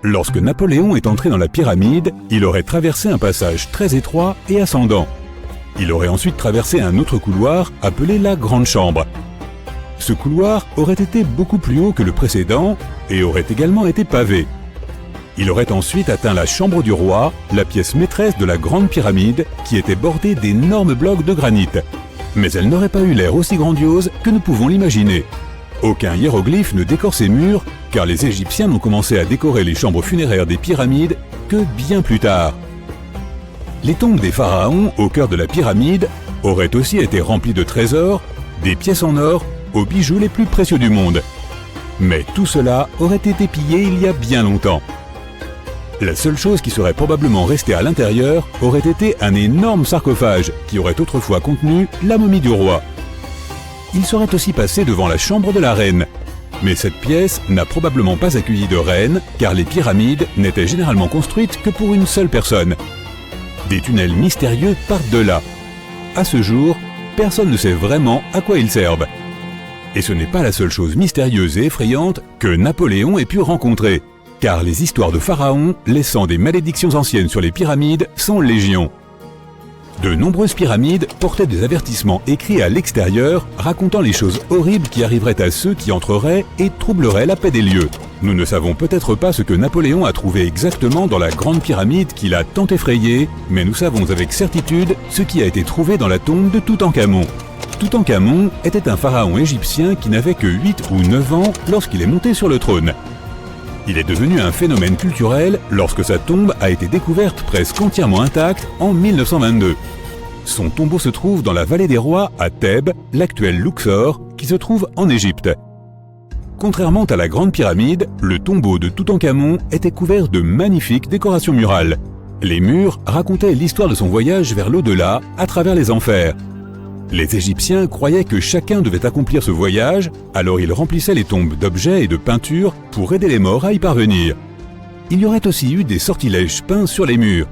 Lorsque Napoléon est entré dans la pyramide, il aurait traversé un passage très étroit et ascendant. Il aurait ensuite traversé un autre couloir appelé la Grande Chambre. Ce couloir aurait été beaucoup plus haut que le précédent et aurait également été pavé. Il aurait ensuite atteint la Chambre du Roi, la pièce maîtresse de la Grande Pyramide, qui était bordée d'énormes blocs de granit. Mais elle n'aurait pas eu l'air aussi grandiose que nous pouvons l'imaginer. Aucun hiéroglyphe ne décore ces murs, car les Égyptiens n'ont commencé à décorer les chambres funéraires des pyramides que bien plus tard. Les tombes des pharaons au cœur de la pyramide auraient aussi été remplies de trésors, des pièces en or, aux bijoux les plus précieux du monde. Mais tout cela aurait été pillé il y a bien longtemps. La seule chose qui serait probablement restée à l'intérieur aurait été un énorme sarcophage qui aurait autrefois contenu la momie du roi. Il serait aussi passé devant la chambre de la reine. Mais cette pièce n'a probablement pas accueilli de reine, car les pyramides n'étaient généralement construites que pour une seule personne. Des tunnels mystérieux partent de là. À ce jour, personne ne sait vraiment à quoi ils servent. Et ce n'est pas la seule chose mystérieuse et effrayante que Napoléon ait pu rencontrer, car les histoires de pharaons laissant des malédictions anciennes sur les pyramides sont légion. De nombreuses pyramides portaient des avertissements écrits à l'extérieur racontant les choses horribles qui arriveraient à ceux qui entreraient et troubleraient la paix des lieux. Nous ne savons peut-être pas ce que Napoléon a trouvé exactement dans la grande pyramide qui l'a tant effrayé, mais nous savons avec certitude ce qui a été trouvé dans la tombe de Toutankhamon. Toutankhamon était un pharaon égyptien qui n'avait que 8 ou 9 ans lorsqu'il est monté sur le trône. Il est devenu un phénomène culturel lorsque sa tombe a été découverte presque entièrement intacte en 1922. Son tombeau se trouve dans la vallée des rois à Thèbes, l'actuel Luxor, qui se trouve en Égypte. Contrairement à la Grande Pyramide, le tombeau de Toutankhamon était couvert de magnifiques décorations murales. Les murs racontaient l'histoire de son voyage vers l'au-delà à travers les enfers. Les Égyptiens croyaient que chacun devait accomplir ce voyage, alors ils remplissaient les tombes d'objets et de peintures pour aider les morts à y parvenir. Il y aurait aussi eu des sortilèges peints sur les murs.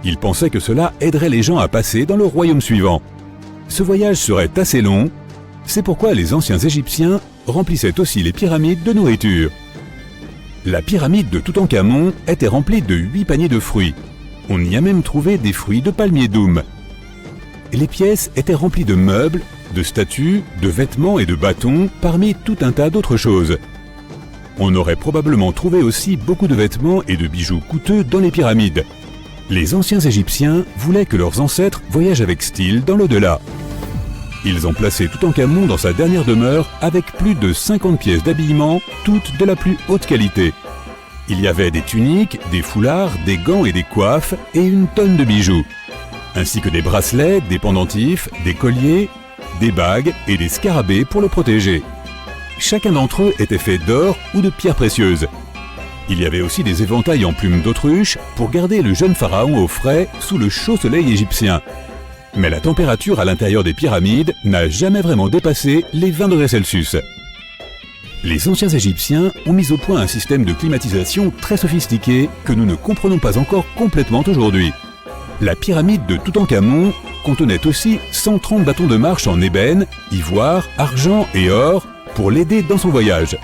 Ils pensaient que cela aiderait les gens à passer dans le royaume suivant. Ce voyage serait assez long, c'est pourquoi les anciens Égyptiens remplissaient aussi les pyramides de nourriture. La pyramide de Toutankhamon était remplie de 8 paniers de fruits. On y a même trouvé des fruits de palmier doum. Les pièces étaient remplies de meubles, de statues, de vêtements et de bâtons, parmi tout un tas d'autres choses. On aurait probablement trouvé aussi beaucoup de vêtements et de bijoux coûteux dans les pyramides. Les anciens Égyptiens voulaient que leurs ancêtres voyagent avec style dans l'au-delà. Ils ont placé Toutankhamon dans sa dernière demeure avec plus de 50 pièces d'habillement, toutes de la plus haute qualité. Il y avait des tuniques, des foulards, des gants et des coiffes, et une tonne de bijoux, ainsi que des bracelets, des pendentifs, des colliers, des bagues et des scarabées pour le protéger. Chacun d'entre eux était fait d'or ou de pierres précieuses. Il y avait aussi des éventails en plumes d'autruche pour garder le jeune pharaon au frais sous le chaud soleil égyptien. Mais la température à l'intérieur des pyramides n'a jamais vraiment dépassé les 20 degrés Celsius. Les anciens Égyptiens ont mis au point un système de climatisation très sophistiqué que nous ne comprenons pas encore complètement aujourd'hui. La pyramide de Toutankhamon contenait aussi 130 bâtons de marche en ébène, ivoire, argent et or pour l'aider dans son voyage.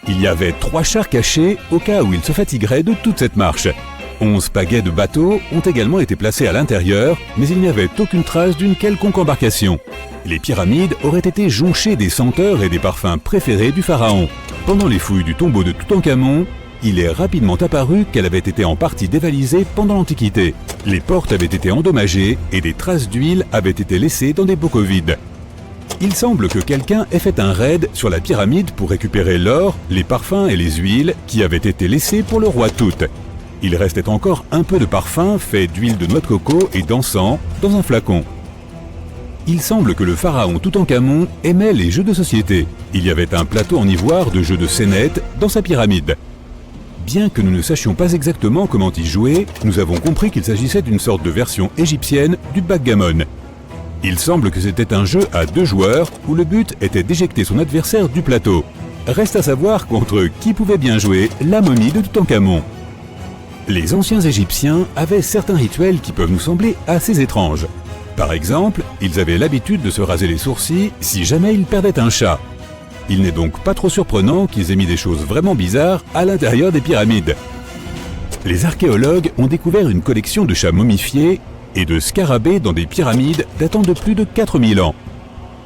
Il y avait 3 chars cachés au cas où il se fatiguerait de toute cette marche. 11 pagaies de bateaux ont également été placés à l'intérieur, mais il n'y avait aucune trace d'une quelconque embarcation. Les pyramides auraient été jonchées des senteurs et des parfums préférés du pharaon. Pendant les fouilles du tombeau de Toutankhamon, il est rapidement apparu qu'elle avait été en partie dévalisée pendant l'Antiquité. Les portes avaient été endommagées et des traces d'huile avaient été laissées dans des bocaux vides. Il semble que quelqu'un ait fait un raid sur la pyramide pour récupérer l'or, les parfums et les huiles qui avaient été laissés pour le roi Tout. Il restait encore un peu de parfum fait d'huile de noix de coco et d'encens dans un flacon. Il semble que le pharaon Toutankhamon aimait les jeux de société. Il y avait un plateau en ivoire de jeux de scénettes dans sa pyramide. Bien que nous ne sachions pas exactement comment y jouer, nous avons compris qu'il s'agissait d'une sorte de version égyptienne du backgammon. Il semble que c'était un jeu à 2 joueurs où le but était d'éjecter son adversaire du plateau. Reste à savoir contre qui pouvait bien jouer la momie de Toutankhamon. Les anciens Égyptiens avaient certains rituels qui peuvent nous sembler assez étranges. Par exemple, ils avaient l'habitude de se raser les sourcils si jamais ils perdaient un chat. Il n'est donc pas trop surprenant qu'ils aient mis des choses vraiment bizarres à l'intérieur des pyramides. Les archéologues ont découvert une collection de chats momifiés et de scarabées dans des pyramides datant de plus de 4000 ans.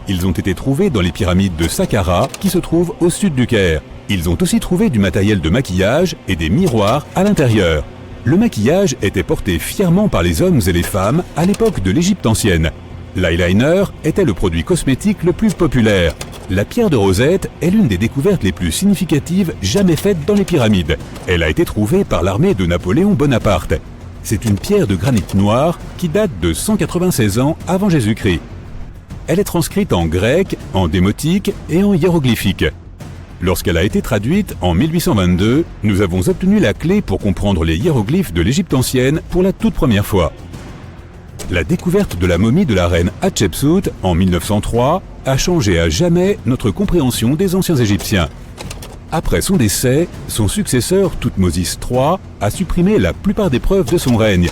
Ils ont été trouvés dans les pyramides de Saqqara qui se trouvent au sud du Caire. Ils ont aussi trouvé du matériel de maquillage et des miroirs à l'intérieur. Le maquillage était porté fièrement par les hommes et les femmes à l'époque de l'Égypte ancienne. L'eyeliner était le produit cosmétique le plus populaire. La pierre de Rosette est l'une des découvertes les plus significatives jamais faites dans les pyramides. Elle a été trouvée par l'armée de Napoléon Bonaparte. C'est une pierre de granit noir qui date de 196 ans avant Jésus-Christ. Elle est transcrite en grec, en démotique et en hiéroglyphique. Lorsqu'elle a été traduite en 1822, nous avons obtenu la clé pour comprendre les hiéroglyphes de l'Égypte ancienne pour la toute première fois. La découverte de la momie de la reine Hatshepsut en 1903 a changé à jamais notre compréhension des anciens Égyptiens. Après son décès, son successeur Thoutmôsis III a supprimé la plupart des preuves de son règne.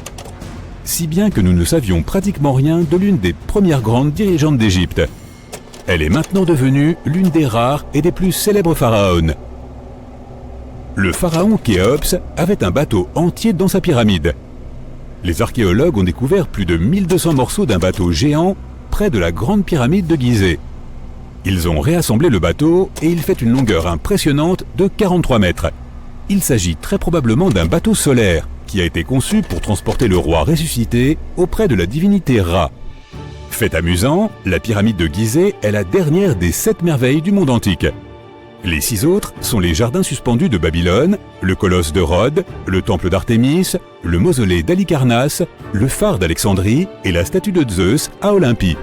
si bien que nous ne savions pratiquement rien de l'une des premières grandes dirigeantes d'Égypte. Elle est maintenant devenue l'une des rares et des plus célèbres pharaons. Le pharaon Khéops avait un bateau entier dans sa pyramide. Les archéologues ont découvert plus de 1200 morceaux d'un bateau géant près de la grande pyramide de Gizeh. Ils ont réassemblé le bateau et il fait une longueur impressionnante de 43 mètres. Il s'agit très probablement d'un bateau solaire qui a été conçu pour transporter le roi ressuscité auprès de la divinité Ra. Fait amusant, la pyramide de Gizeh est la dernière des 7 merveilles du monde antique. Les 6 autres sont les jardins suspendus de Babylone, le colosse de Rhodes, le temple d'Artémis, le mausolée d'Halicarnasse, le phare d'Alexandrie et la statue de Zeus à Olympie.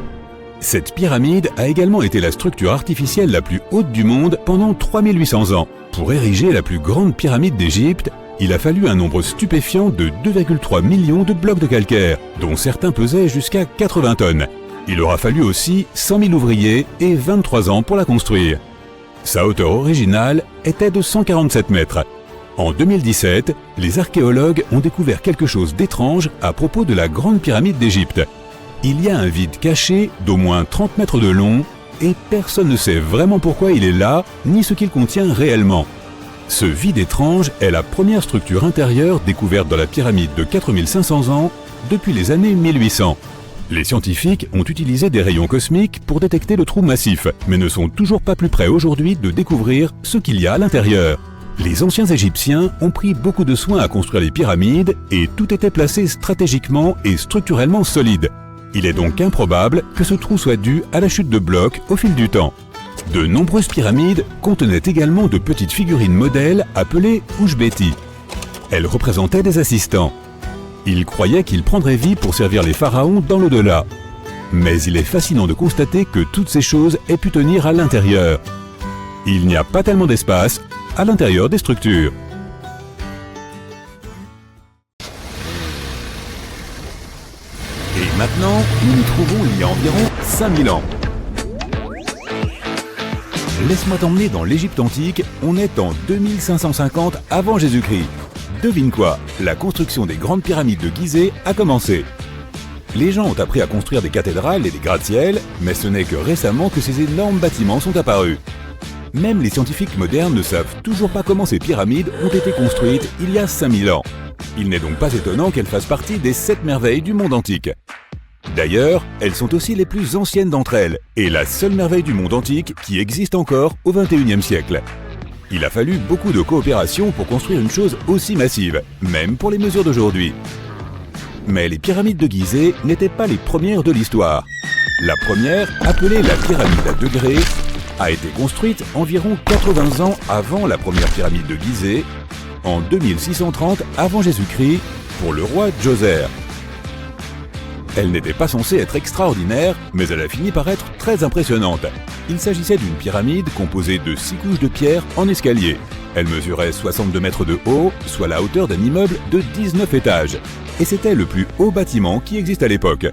Cette pyramide a également été la structure artificielle la plus haute du monde pendant 3800 ans. Pour ériger la plus grande pyramide d'Égypte, il a fallu un nombre stupéfiant de 2,3 millions de blocs de calcaire, dont certains pesaient jusqu'à 80 tonnes. Il aura fallu aussi 100 000 ouvriers et 23 ans pour la construire. Sa hauteur originale était de 147 mètres. En 2017, les archéologues ont découvert quelque chose d'étrange à propos de la Grande Pyramide d'Égypte. Il y a un vide caché d'au moins 30 mètres de long et personne ne sait vraiment pourquoi il est là ni ce qu'il contient réellement. Ce vide étrange est la première structure intérieure découverte dans la pyramide de 4500 ans depuis les années 1800. Les scientifiques ont utilisé des rayons cosmiques pour détecter le trou massif, mais ne sont toujours pas plus près aujourd'hui de découvrir ce qu'il y a à l'intérieur. Les anciens Égyptiens ont pris beaucoup de soin à construire les pyramides et tout était placé stratégiquement et structurellement solide. Il est donc improbable que ce trou soit dû à la chute de blocs au fil du temps. De nombreuses pyramides contenaient également de petites figurines modèles appelées Oushbeti. Elles représentaient des assistants. Ils croyaient qu'ils prendraient vie pour servir les pharaons dans l'au-delà. Mais il est fascinant de constater que toutes ces choses aient pu tenir à l'intérieur. Il n'y a pas tellement d'espace à l'intérieur des structures. Et maintenant, nous nous trouvons il y a environ 5000 ans. Laisse-moi t'emmener dans l'Égypte antique, on est en 2550 avant Jésus-Christ. Devine quoi, la construction des grandes pyramides de Gizeh a commencé. Les gens ont appris à construire des cathédrales et des gratte-ciel, mais ce n'est que récemment que ces énormes bâtiments sont apparus. Même les scientifiques modernes ne savent toujours pas comment ces pyramides ont été construites il y a 5000 ans. Il n'est donc pas étonnant qu'elles fassent partie des 7 merveilles du monde antique. D'ailleurs, elles sont aussi les plus anciennes d'entre elles, et la seule merveille du monde antique qui existe encore au XXIe siècle. Il a fallu beaucoup de coopération pour construire une chose aussi massive, même pour les mesures d'aujourd'hui. Mais les pyramides de Gizeh n'étaient pas les premières de l'histoire. La première, appelée la pyramide à degrés, a été construite environ 80 ans avant la première pyramide de Gizeh, en 2630 avant Jésus-Christ, pour le roi Djoser. Elle n'était pas censée être extraordinaire, mais elle a fini par être très impressionnante. Il s'agissait d'une pyramide composée de 6 couches de pierre en escalier. Elle mesurait 62 mètres de haut, soit la hauteur d'un immeuble de 19 étages. Et c'était le plus haut bâtiment qui existe à l'époque.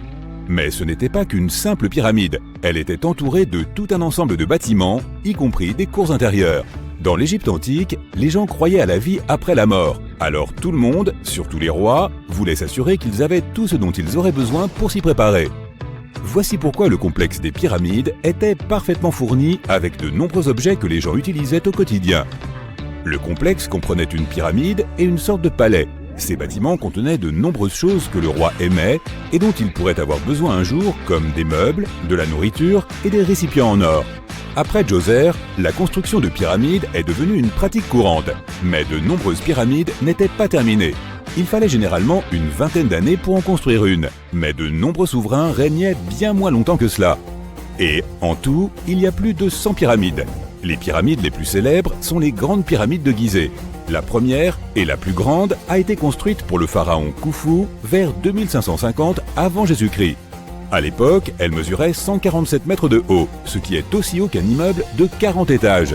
Mais ce n'était pas qu'une simple pyramide. Elle était entourée de tout un ensemble de bâtiments, y compris des cours intérieures. Dans l'Égypte antique, les gens croyaient à la vie après la mort. Alors tout le monde, surtout les rois, voulait s'assurer qu'ils avaient tout ce dont ils auraient besoin pour s'y préparer. Voici pourquoi le complexe des pyramides était parfaitement fourni avec de nombreux objets que les gens utilisaient au quotidien. Le complexe comprenait une pyramide et une sorte de palais. Ces bâtiments contenaient de nombreuses choses que le roi aimait et dont il pourrait avoir besoin un jour, comme des meubles, de la nourriture et des récipients en or. Après Djoser, la construction de pyramides est devenue une pratique courante, mais de nombreuses pyramides n'étaient pas terminées. Il fallait généralement une vingtaine d'années pour en construire une, mais de nombreux souverains régnaient bien moins longtemps que cela. Et, en tout, il y a plus de 100 pyramides. Les pyramides les plus célèbres sont les grandes pyramides de Gizeh. La première, et la plus grande, a été construite pour le pharaon Khufu vers 2550 avant Jésus-Christ. À l'époque, elle mesurait 147 mètres de haut, ce qui est aussi haut qu'un immeuble de 40 étages.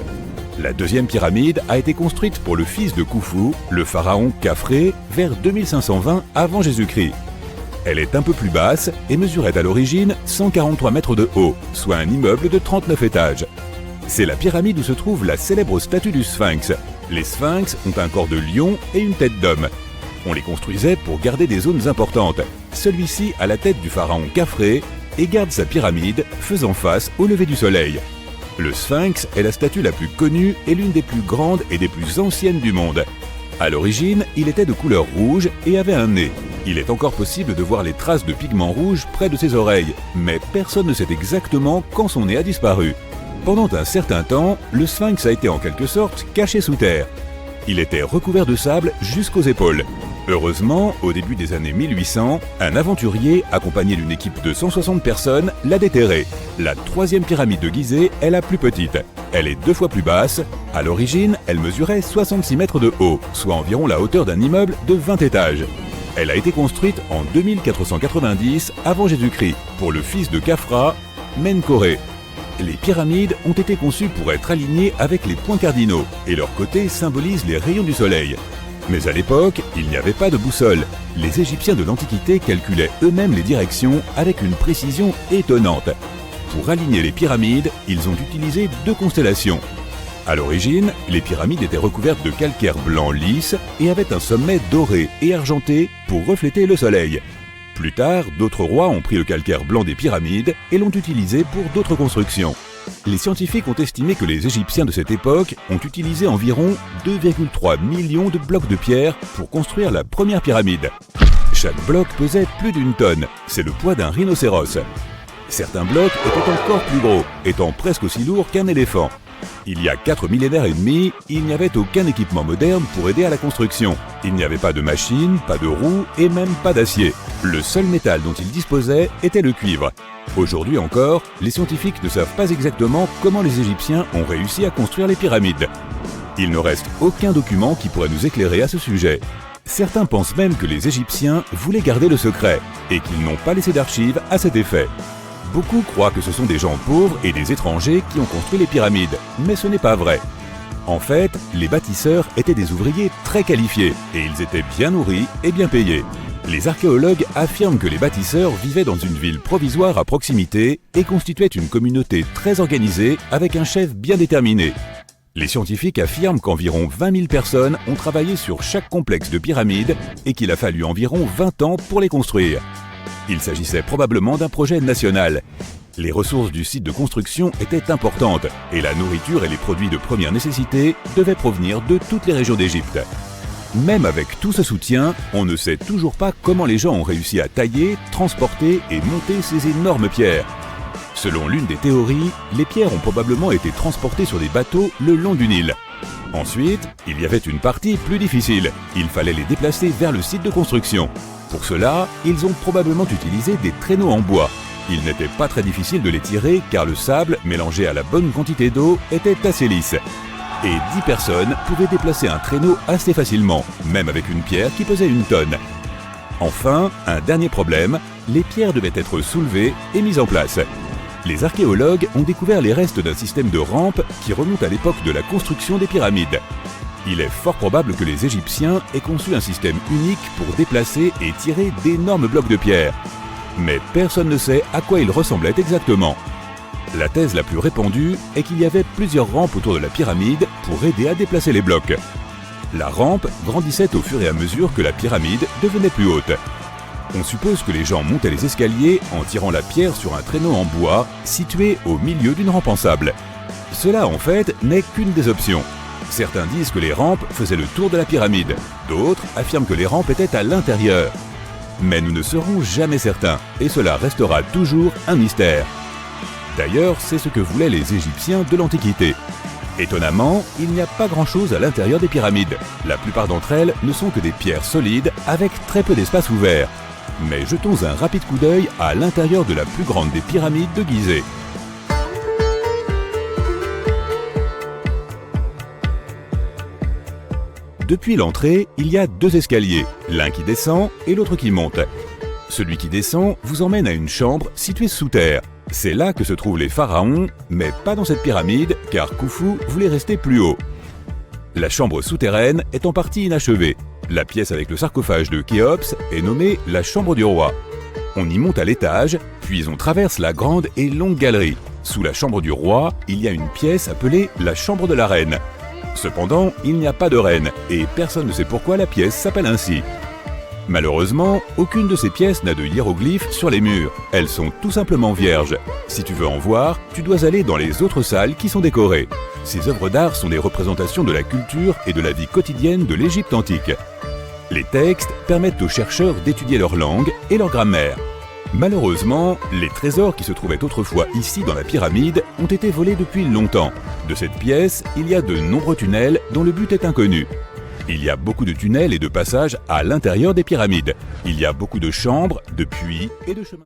La deuxième pyramide a été construite pour le fils de Khufu, le pharaon Khafré, vers 2520 avant Jésus-Christ. Elle est un peu plus basse et mesurait à l'origine 143 mètres de haut, soit un immeuble de 39 étages. C'est la pyramide où se trouve la célèbre statue du Sphinx. Les Sphinx ont un corps de lion et une tête d'homme. On les construisait pour garder des zones importantes. Celui-ci a la tête du pharaon Khafré et garde sa pyramide faisant face au lever du soleil. Le Sphinx est la statue la plus connue et l'une des plus grandes et des plus anciennes du monde. À l'origine, il était de couleur rouge et avait un nez. Il est encore possible de voir les traces de pigments rouges près de ses oreilles, mais personne ne sait exactement quand son nez a disparu. Pendant un certain temps, le Sphinx a été en quelque sorte caché sous terre. Il était recouvert de sable jusqu'aux épaules. Heureusement, au début des années 1800, un aventurier, accompagné d'une équipe de 160 personnes, l'a déterré. La troisième pyramide de Gizeh est la plus petite. Elle est 2 fois plus basse. À l'origine, elle mesurait 66 mètres de haut, soit environ la hauteur d'un immeuble de 20 étages. Elle a été construite en 2490 avant Jésus-Christ pour le fils de Khafra, Menkaure. Les pyramides ont été conçues pour être alignées avec les points cardinaux et leurs côtés symbolisent les rayons du soleil. Mais à l'époque, il n'y avait pas de boussole. Les Égyptiens de l'Antiquité calculaient eux-mêmes les directions avec une précision étonnante. Pour aligner les pyramides, ils ont utilisé 2 constellations. À l'origine, les pyramides étaient recouvertes de calcaire blanc lisse et avaient un sommet doré et argenté pour refléter le soleil. Plus tard, d'autres rois ont pris le calcaire blanc des pyramides et l'ont utilisé pour d'autres constructions. Les scientifiques ont estimé que les Égyptiens de cette époque ont utilisé environ 2,3 millions de blocs de pierre pour construire la première pyramide. Chaque bloc pesait plus d'1 tonne, c'est le poids d'un rhinocéros. Certains blocs étaient encore plus gros, étant presque aussi lourds qu'un éléphant. Il y a 4 millénaires et demi, il n'y avait aucun équipement moderne pour aider à la construction. Il n'y avait pas de machines, pas de roues et même pas d'acier. Le seul métal dont ils disposaient était le cuivre. Aujourd'hui encore, les scientifiques ne savent pas exactement comment les Égyptiens ont réussi à construire les pyramides. Il ne reste aucun document qui pourrait nous éclairer à ce sujet. Certains pensent même que les Égyptiens voulaient garder le secret et qu'ils n'ont pas laissé d'archives à cet effet. Beaucoup croient que ce sont des gens pauvres et des étrangers qui ont construit les pyramides, mais ce n'est pas vrai. En fait, les bâtisseurs étaient des ouvriers très qualifiés et ils étaient bien nourris et bien payés. Les archéologues affirment que les bâtisseurs vivaient dans une ville provisoire à proximité et constituaient une communauté très organisée avec un chef bien déterminé. Les scientifiques affirment qu'environ 20 000 personnes ont travaillé sur chaque complexe de pyramides et qu'il a fallu environ 20 ans pour les construire. Il s'agissait probablement d'un projet national. Les ressources du site de construction étaient importantes et la nourriture et les produits de première nécessité devaient provenir de toutes les régions d'Égypte. Même avec tout ce soutien, on ne sait toujours pas comment les gens ont réussi à tailler, transporter et monter ces énormes pierres. Selon l'une des théories, les pierres ont probablement été transportées sur des bateaux le long du Nil. Ensuite, il y avait une partie plus difficile. Il fallait les déplacer vers le site de construction. Pour cela, ils ont probablement utilisé des traîneaux en bois. Il n'était pas très difficile de les tirer car le sable, mélangé à la bonne quantité d'eau, était assez lisse. Et 10 personnes pouvaient déplacer un traîneau assez facilement, même avec une pierre qui pesait 1 tonne. Enfin, un dernier problème, les pierres devaient être soulevées et mises en place. Les archéologues ont découvert les restes d'un système de rampe qui remonte à l'époque de la construction des pyramides. Il est fort probable que les Égyptiens aient conçu un système unique pour déplacer et tirer d'énormes blocs de pierre. Mais personne ne sait à quoi ils ressemblaient exactement. La thèse la plus répandue est qu'il y avait plusieurs rampes autour de la pyramide pour aider à déplacer les blocs. La rampe grandissait au fur et à mesure que la pyramide devenait plus haute. On suppose que les gens montaient les escaliers en tirant la pierre sur un traîneau en bois situé au milieu d'une rampe en sable. Cela en fait n'est qu'une des options. Certains disent que les rampes faisaient le tour de la pyramide, d'autres affirment que les rampes étaient à l'intérieur. Mais nous ne serons jamais certains, et cela restera toujours un mystère. D'ailleurs, c'est ce que voulaient les Égyptiens de l'Antiquité. Étonnamment, il n'y a pas grand-chose à l'intérieur des pyramides. La plupart d'entre elles ne sont que des pierres solides avec très peu d'espace ouvert. Mais jetons un rapide coup d'œil à l'intérieur de la plus grande des pyramides de Gizeh. Depuis l'entrée, il y a 2 escaliers, l'un qui descend et l'autre qui monte. Celui qui descend vous emmène à une chambre située sous terre. C'est là que se trouvent les pharaons, mais pas dans cette pyramide, car Khufu voulait rester plus haut. La chambre souterraine est en partie inachevée. La pièce avec le sarcophage de Khéops est nommée la chambre du roi. On y monte à l'étage, puis on traverse la grande et longue galerie. Sous la chambre du roi, il y a une pièce appelée la chambre de la reine. Cependant, il n'y a pas de reine, et personne ne sait pourquoi la pièce s'appelle ainsi. Malheureusement, aucune de ces pièces n'a de hiéroglyphes sur les murs. Elles sont tout simplement vierges. Si tu veux en voir, tu dois aller dans les autres salles qui sont décorées. Ces œuvres d'art sont des représentations de la culture et de la vie quotidienne de l'Égypte antique. Les textes permettent aux chercheurs d'étudier leur langue et leur grammaire. Malheureusement, les trésors qui se trouvaient autrefois ici dans la pyramide ont été volés depuis longtemps. De cette pièce, il y a de nombreux tunnels dont le but est inconnu. Il y a beaucoup de tunnels et de passages à l'intérieur des pyramides. Il y a beaucoup de chambres, de puits et de chemins.